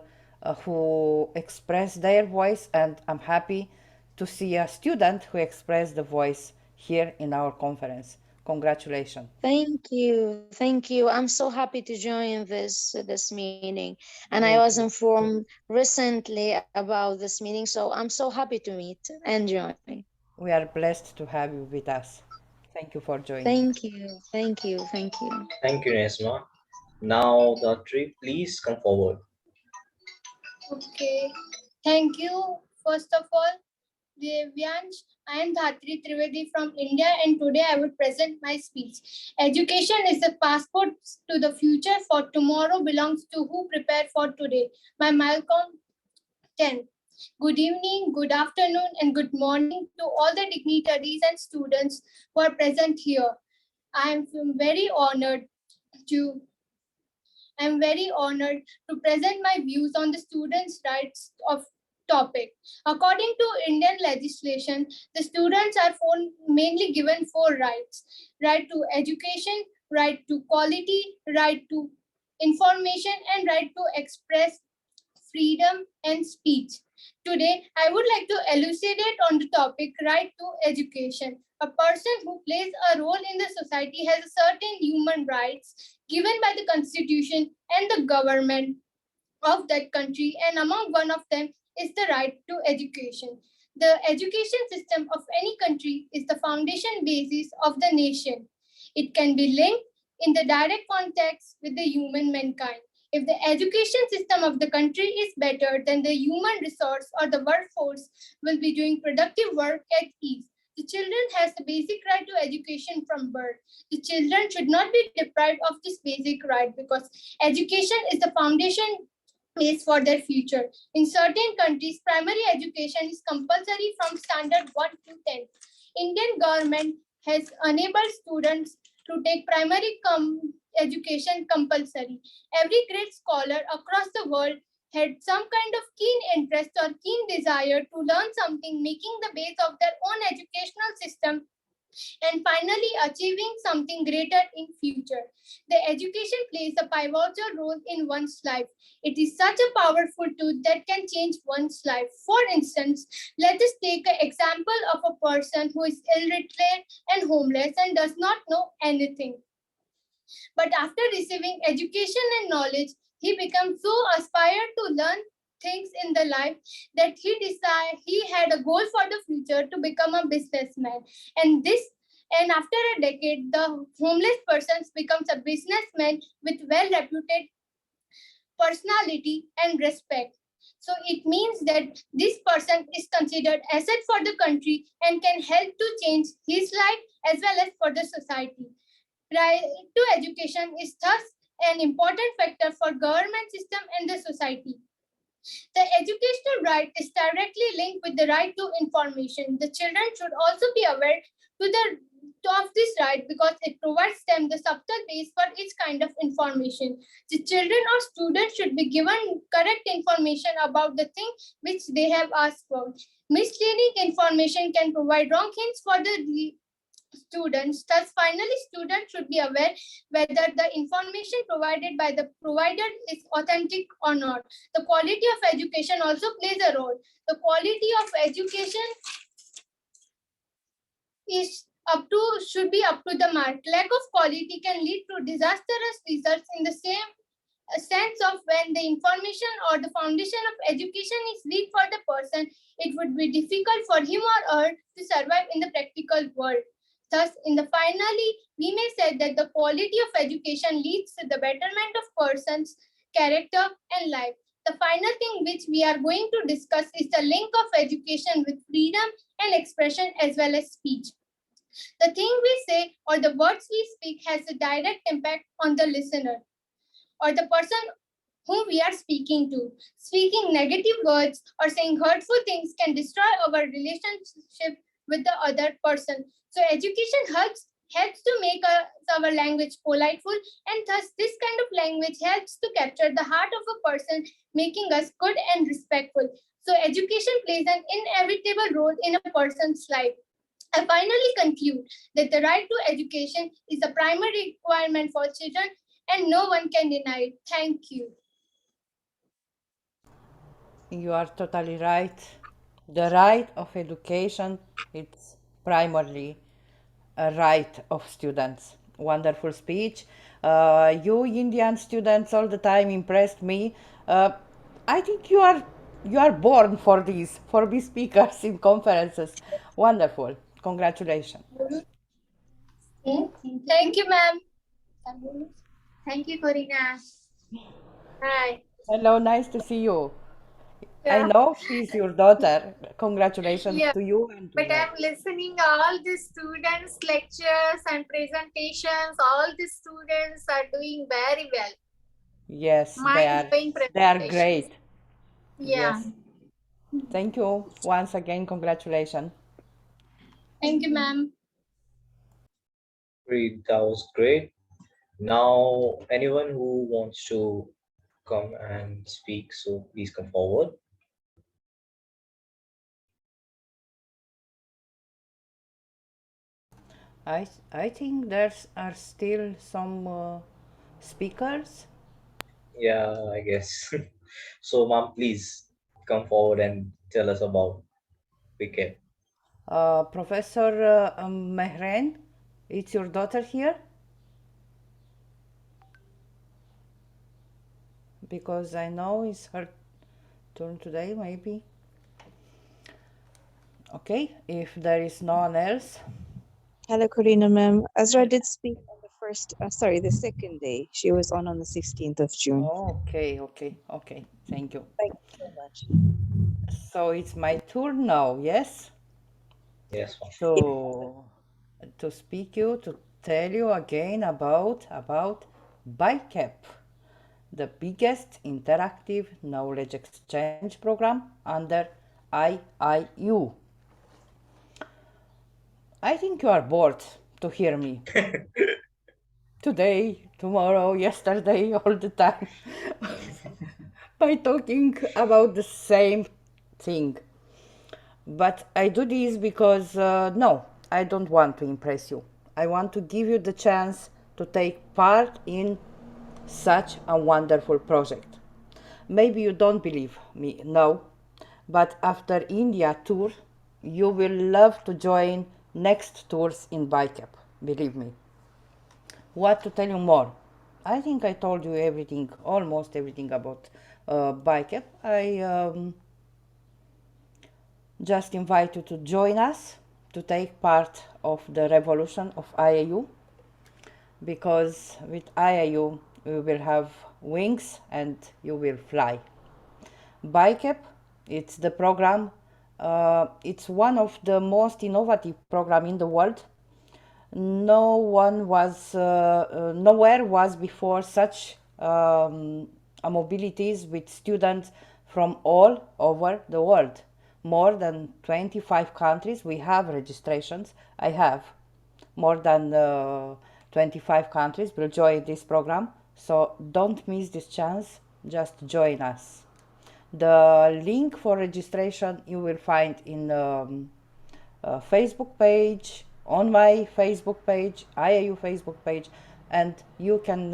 who expressed their voice, and I'm happy to see a student who expressed the voice here in our conference. Congratulations. Thank you. I'm so happy to join this meeting, and I Thank was you. informed recently about this meeting, so I'm so happy to meet and join. We are blessed to have you with us. Thank you for joining. Thank you. Thank you, Nesma. Now, the tree, please come forward. Okay, thank you. First of all, Devyansh, I am Dhatri Trivedi from India, and today I will present my speech. Education is the passport to the future, for tomorrow belongs to who prepare for today. My Malcolm 10. Good evening, good afternoon, and good morning to all the dignitaries and students who are present here. I am very honored to I'm very honored to present my views on the students' rights of topic. According to Indian legislation, the students are mainly given four rights: right to education, right to quality, right to information, and right to express freedom and speech. Today, I would like to elucidate on the topic right to education. A person who plays a role in the society has certain human rights given by the constitution and the government of that country, and among one of them is the right to education. The education system of any country is the foundation basis of the nation. It can be linked in the direct context with the human mankind. If the education system of the country is better, then the human resource or the workforce will be doing productive work at ease. The children has the basic right to education from birth. The children should not be deprived of this basic right because education is the foundation base for their future. In certain countries, primary education is compulsory from standard 1 to 10. Indian government has enabled students to take primary education compulsory. Every great scholar across the world had some kind of keen interest or keen desire to learn something, making the base of their own educational system and finally achieving something greater in future. The education plays a pivotal role in one's life. It is such a powerful tool that can change one's life. For instance, let us take an example of a person who is illiterate and homeless and does not know anything. But after receiving education and knowledge, he becomes so aspired to learn things in the life that he decided he had a goal for the future to become a businessman. And after a decade, the homeless person becomes a businessman with well-reputed personality and respect. So it means that this person is considered asset for the country and can help to change his life as well as for the society. Right to education is thus an important factor for government system and the society. The educational right is directly linked with the right to information. The children should also be aware of this right because it provides them the subtle base for each kind of information. The children or students should be given correct information about the thing which they have asked for. Misleading information can provide wrong hints for the students. Thus, finally, students should be aware whether the information provided by the provider is authentic or not. The quality of education also plays a role. The quality of education is should be up to the mark. Lack of quality can lead to disastrous results in the same sense of when the information or the foundation of education is weak for the person, it would be difficult for him or her to survive in the practical world. Thus, in the finally, we may say that the quality of education leads to the betterment of person's character and life. The final thing which we are going to discuss is the link of education with freedom and expression as well as speech. The thing we say or the words we speak has a direct impact on the listener or the person whom we are speaking to. Speaking negative words or saying hurtful things can destroy our relationship with the other person. So education helps to make our language politeful, and thus this kind of language helps to capture the heart of a person, making us good and respectful. So education plays an inevitable role in a person's life. I finally conclude that the right to education is a primary requirement for children and no one can deny it. Thank you. You are totally right. The right of education, it's primarily a right of students. Wonderful speech. You Indian students all the time impressed me. I think you are born for this, for be speakers in conferences. Wonderful. Congratulations. Thank you, ma'am. Thank you, Corina. Hi. Hello, nice to see you. I Yeah. know she's your daughter. Congratulations Yeah. to you and to But her. I'm listening all the students' lectures and presentations. All the students are doing very well. Yes, Mind-blowing they are presentations. great. Yeah. Yes. Thank you once again. Congratulations. Thank you, ma'am. Great, that was great. Now, anyone who wants to come and speak, so please come forward. I think there's are still some speakers. Yeah, I guess. So, ma'am, please come forward and tell us about Wicked. Professor Mehren, it's your daughter here? Because I know it's her turn today, maybe. Okay, if there is no one else. Hello, Corina, ma'am. Azra did speak on the the second day. She was on the 16th of June. Okay, okay, okay. Thank you. Thank you so much. So it's my turn now, yes? Yes, ma'am. To speak you, to tell you again about BICAP, the biggest interactive knowledge exchange program under IIU. I think you are bored to hear me. Today, tomorrow, yesterday, all the time, by talking about the same thing. But I do this because, no, I don't want to impress you. I want to give you the chance to take part in such a wonderful project. Maybe you don't believe me, no, but after India tour, you will love to join next tours in BICAP, believe me. What to tell you more? I think I told you everything, almost everything about BICAP. I just invite you to join us to take part of the revolution of IIU, because with IIU we will have wings and you will fly. BICAP, it's the program, it's one of the most innovative program in the world. Nowhere was before such a mobilities with students from all over the world. More than 25 countries we have registrations. I have more than 25 countries will join this program. So don't miss this chance. Just join us. The link for registration you will find in Facebook page, on my Facebook page, IIU Facebook page, and you can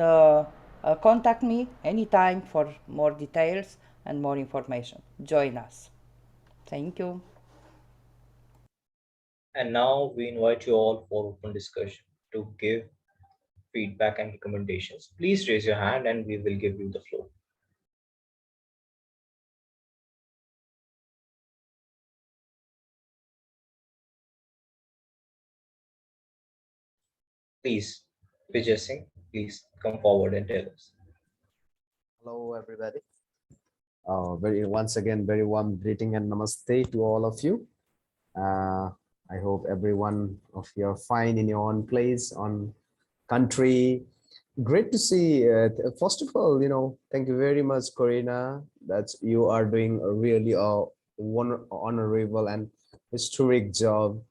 contact me anytime for more details and more information. Join us. Thank you. And now we invite you all for open discussion to give feedback and recommendations. Please raise your hand and we will give you the floor. Please, Vijay Singh, please come forward and tell us. Hello, everybody. Once again, very warm greeting and namaste to all of you. I hope every one of you are fine in your own place, on country. Great to see. First of all, thank you very much, Corina. That you are doing a really one honorable and historic job.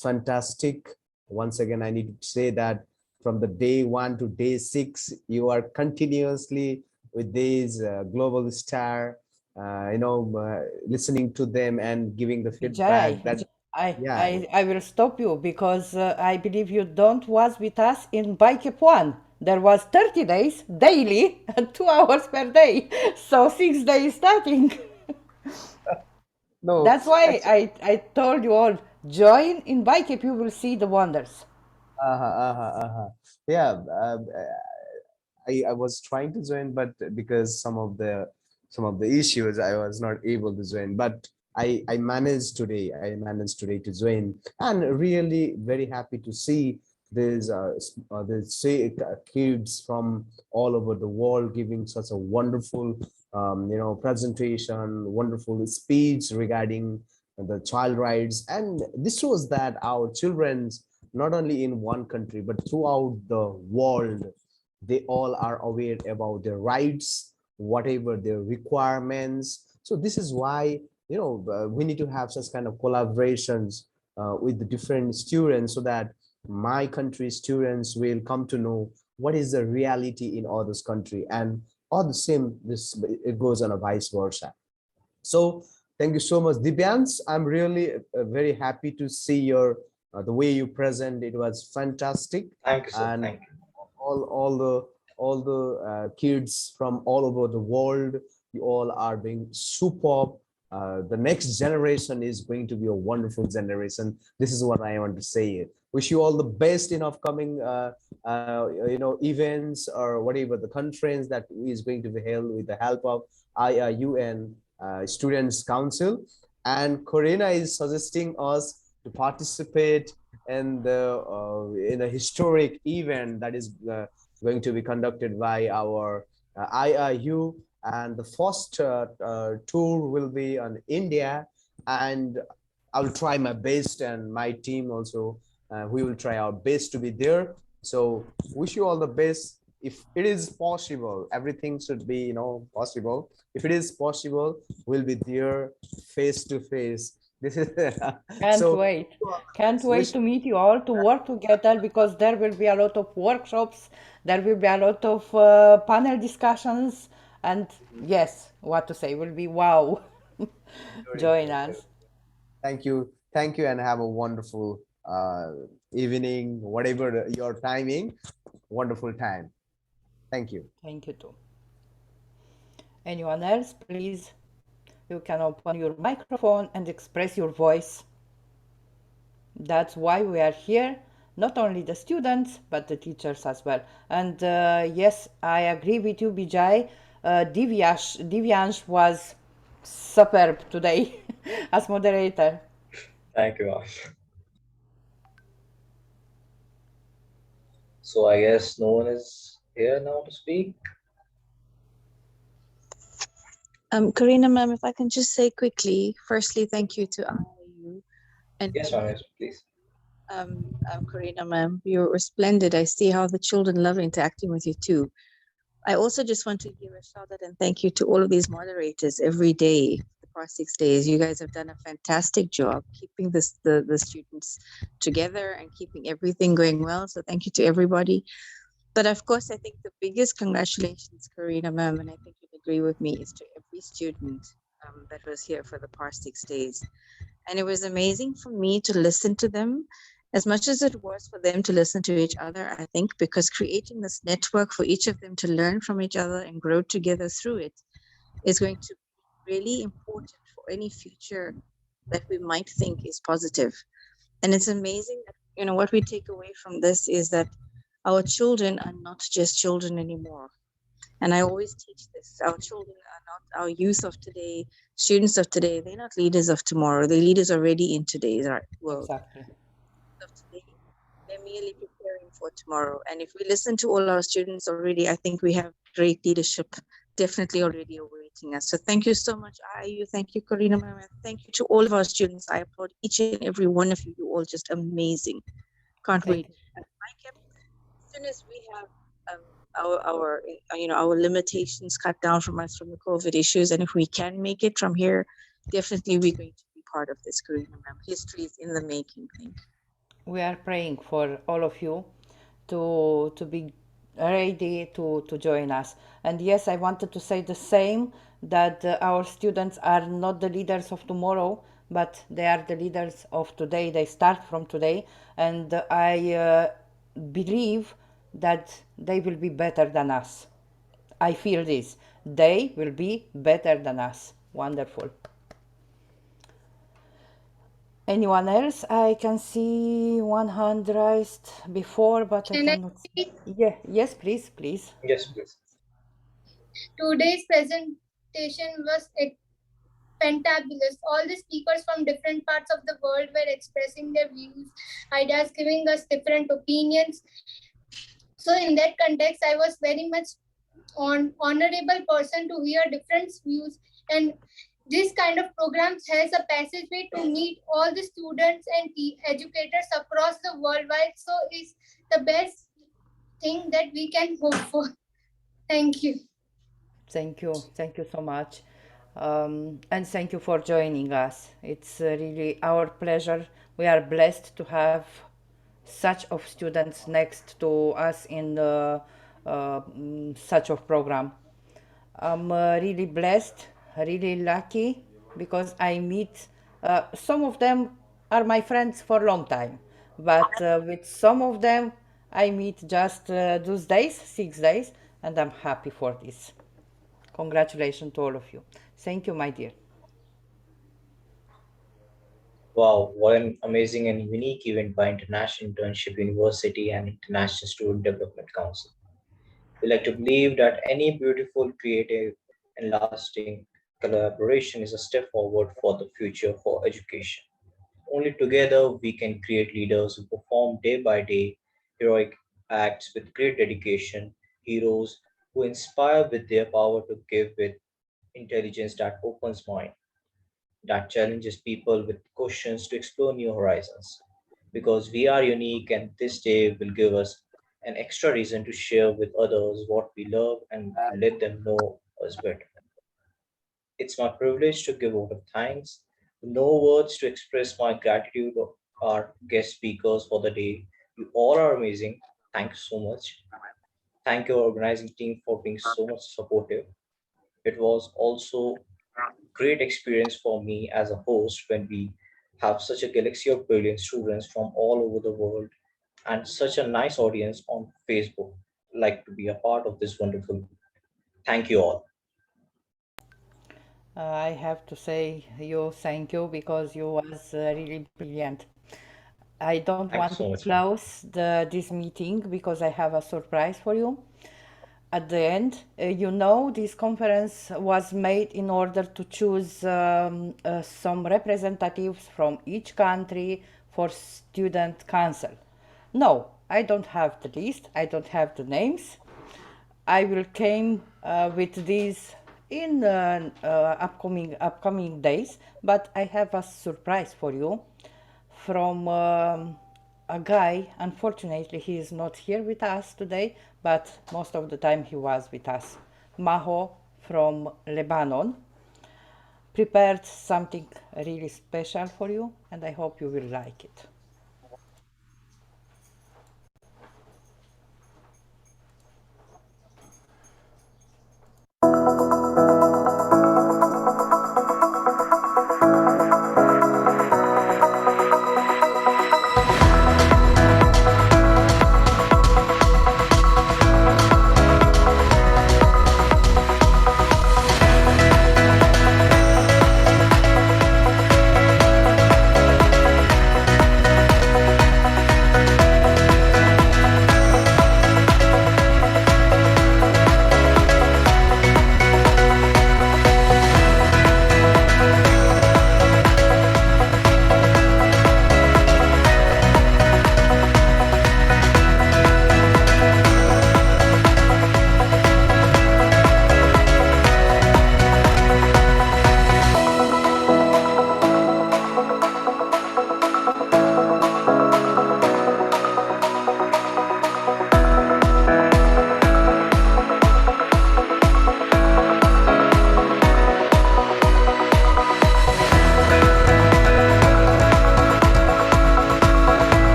Fantastic. Once again, I need to say that from the day 1 to day 6, you are continuously with these global star, listening to them and giving the feedback. Vijay, That, I, yeah, I, I will stop you because I believe you don't was with us in Bike 1. There was 30 days daily, 2 hours per day, so 6 days starting. No, That's why actually, I told you all, join in Bicep, you will see the wonders. yeah. I was trying to join, but because some of the issues, I was not able to join. But I managed today. I managed today to join, and really very happy to see kids from all over the world giving such a wonderful presentation, wonderful speech regarding the child rights, and this shows that our children's not only in one country but throughout the world, they all are aware about their rights, whatever their requirements. So this is why we need to have such kind of collaborations with the different students, so that my country students will come to know what is the reality in others country, and all the same this it goes on a vice versa. So thank you so much, Dibyans. I'm really very happy to see your the way you present. It was fantastic, Thank you, sir. and Thank you. all the kids from all over the world, you all are being superb. The next generation is going to be a wonderful generation. This is what I want to say. Wish you all the best in upcoming events or whatever the conference that is going to be held with the help of IIU and Students Council. And Corina is suggesting us to participate in a historic event that is going to be conducted by our IIU, and the first tour will be on India, and I'll try my best, and my team also, we will try our best to be there. So wish you all the best. If it is possible, everything should be possible. If it is possible, we'll be there face to face. This is Can't so wait. Can't wish wait to meet you all, to work together, because there will be a lot of workshops, there will be a lot of panel discussions, and yes, what to say, will be wow. Join us. thank you, and have a wonderful evening, whatever your timing. Wonderful time. Thank you. Thank you too. Anyone else, please? You can open your microphone and express your voice. That's why we are here, not only the students, but the teachers as well. And yes, I agree with you, Bijay. Divyansh was superb today as moderator. Thank you, ma'am. So I guess no one is here now to speak. Karina, ma'am, if I can just say quickly, firstly, thank you to IIU. And Yes, ma'am. Yes, please. Karina, ma'am, you were splendid. I see how the children love interacting with you too. I also just want to give a shout out and thank you to all of these moderators every day, the past 6 days. You guys have done a fantastic job keeping the students together and keeping everything going well. So thank you to everybody. But of course, I think the biggest congratulations, Karina, ma'am, and I think you'd agree with me, is to every student that was here for the past 6 days. And it was amazing for me to listen to them, as much as it was for them to listen to each other, I think, because creating this network for each of them to learn from each other and grow together through it is going to be really important for any future that we might think is positive. And it's amazing that, what we take away from this is that our children are not just children anymore. And I always teach this. Our children are not our youth of today, students of today. They're not leaders of tomorrow. They're leaders already in today's world. Exactly. Of today, they're merely preparing for tomorrow. And if we listen to all our students already, I think we have great leadership definitely already awaiting us. So thank you so much, IIU. Thank you, Karina. Thank you to all of our students. I applaud each and every one of you. You're all just amazing. Can't wait. And as soon as we have our limitations cut down from us from the COVID issues, and if we can make it from here, definitely we're going to be part of this, Karina, ma'am. History is in the making. Thank you. We are praying for all of you to be ready to join us. And yes, I wanted to say the same, that our students are not the leaders of tomorrow, but they are the leaders of today. They start from today, and I believe that they will be better than us. I feel this. They will be better than us. Wonderful. Anyone else? I can see one hand raised before, but I Can I cannot. speak? Yeah, yes, please, please. Yes, please. Today's presentation was fantabulous. All the speakers from different parts of the world were expressing their views, ideas, giving us different opinions. So in that context, I was very much honorable person to hear different views, and this kind of programs has a passageway to meet all the students and educators across the worldwide. So it's the best thing that we can hope for. Thank you. Thank you so much. And thank you for joining us. It's really our pleasure. We are blessed to have such of students next to us in such of program. I'm really blessed, really lucky because I meet some of them are my friends for a long time, but with some of them I meet just those days, 6 days, and I'm happy for this. Congratulations to all of you. Thank you, my dear. Wow, what an amazing and unique event by International Internship University and International Student Development Council. We like to believe that any beautiful, creative, and lasting collaboration is a step forward for the future for education. Only together we can create leaders who perform day by day heroic acts with great dedication, heroes who inspire with their power to give with intelligence that opens mind, that challenges people with questions to explore new horizons. Because we are unique, and this day will give us an extra reason to share with others what we love and let them know us better. It's my privilege to give vote of thanks. No words to express my gratitude of our guest speakers for the day. You all are amazing. Thank you so much. Thank your organizing team for being so much supportive. It was also great experience for me as a host when we have such a galaxy of brilliant students from all over the world and such a nice audience on Facebook. Like to be a part of this wonderful. Thank you all. I have to say you thank you because you was really brilliant. I don't Thank you want so to much. close this meeting because I have a surprise for you. At the end, this conference was made in order to choose some representatives from each country for student council. No, I don't have the list, I don't have the names. I will came with these in upcoming days, but I have a surprise for you from a guy. Unfortunately, he is not here with us today, but most of the time he was with us. Maho from Lebanon prepared something really special for you, and I hope you will like it.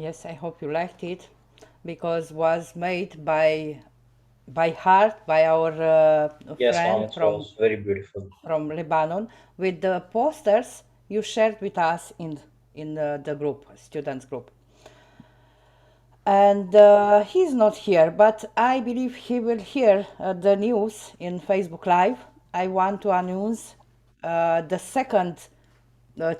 Yes, I hope you liked it because was made by heart by our Yes, ma'am, friend it was very beautiful. from Lebanon with the posters you shared with us in the group, students group. And he's not here, but I believe he will hear the news in Facebook Live. I want to announce the second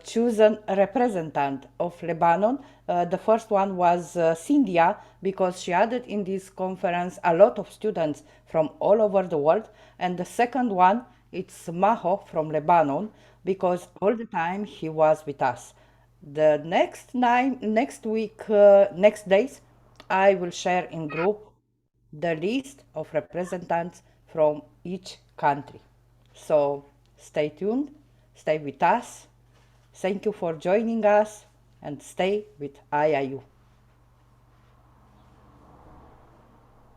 chosen representative of Lebanon. The first one was Cynthia, because she added in this conference a lot of students from all over the world. And the second one, it's Maho from Lebanon, because all the time he was with us. The next week, next days, I will share in group the list of representatives from each country. So stay tuned, stay with us. Thank you for joining us and stay with IIU.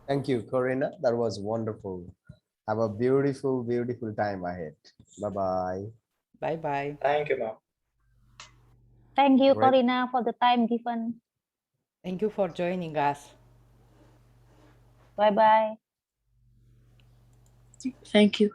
Thank you, Corina. That was wonderful. Have a beautiful, beautiful time ahead. Bye-bye. Bye-bye. Thank you, ma'am. Thank you, Great. Corina, for the time given. Thank you for joining us. Bye bye. Thank you.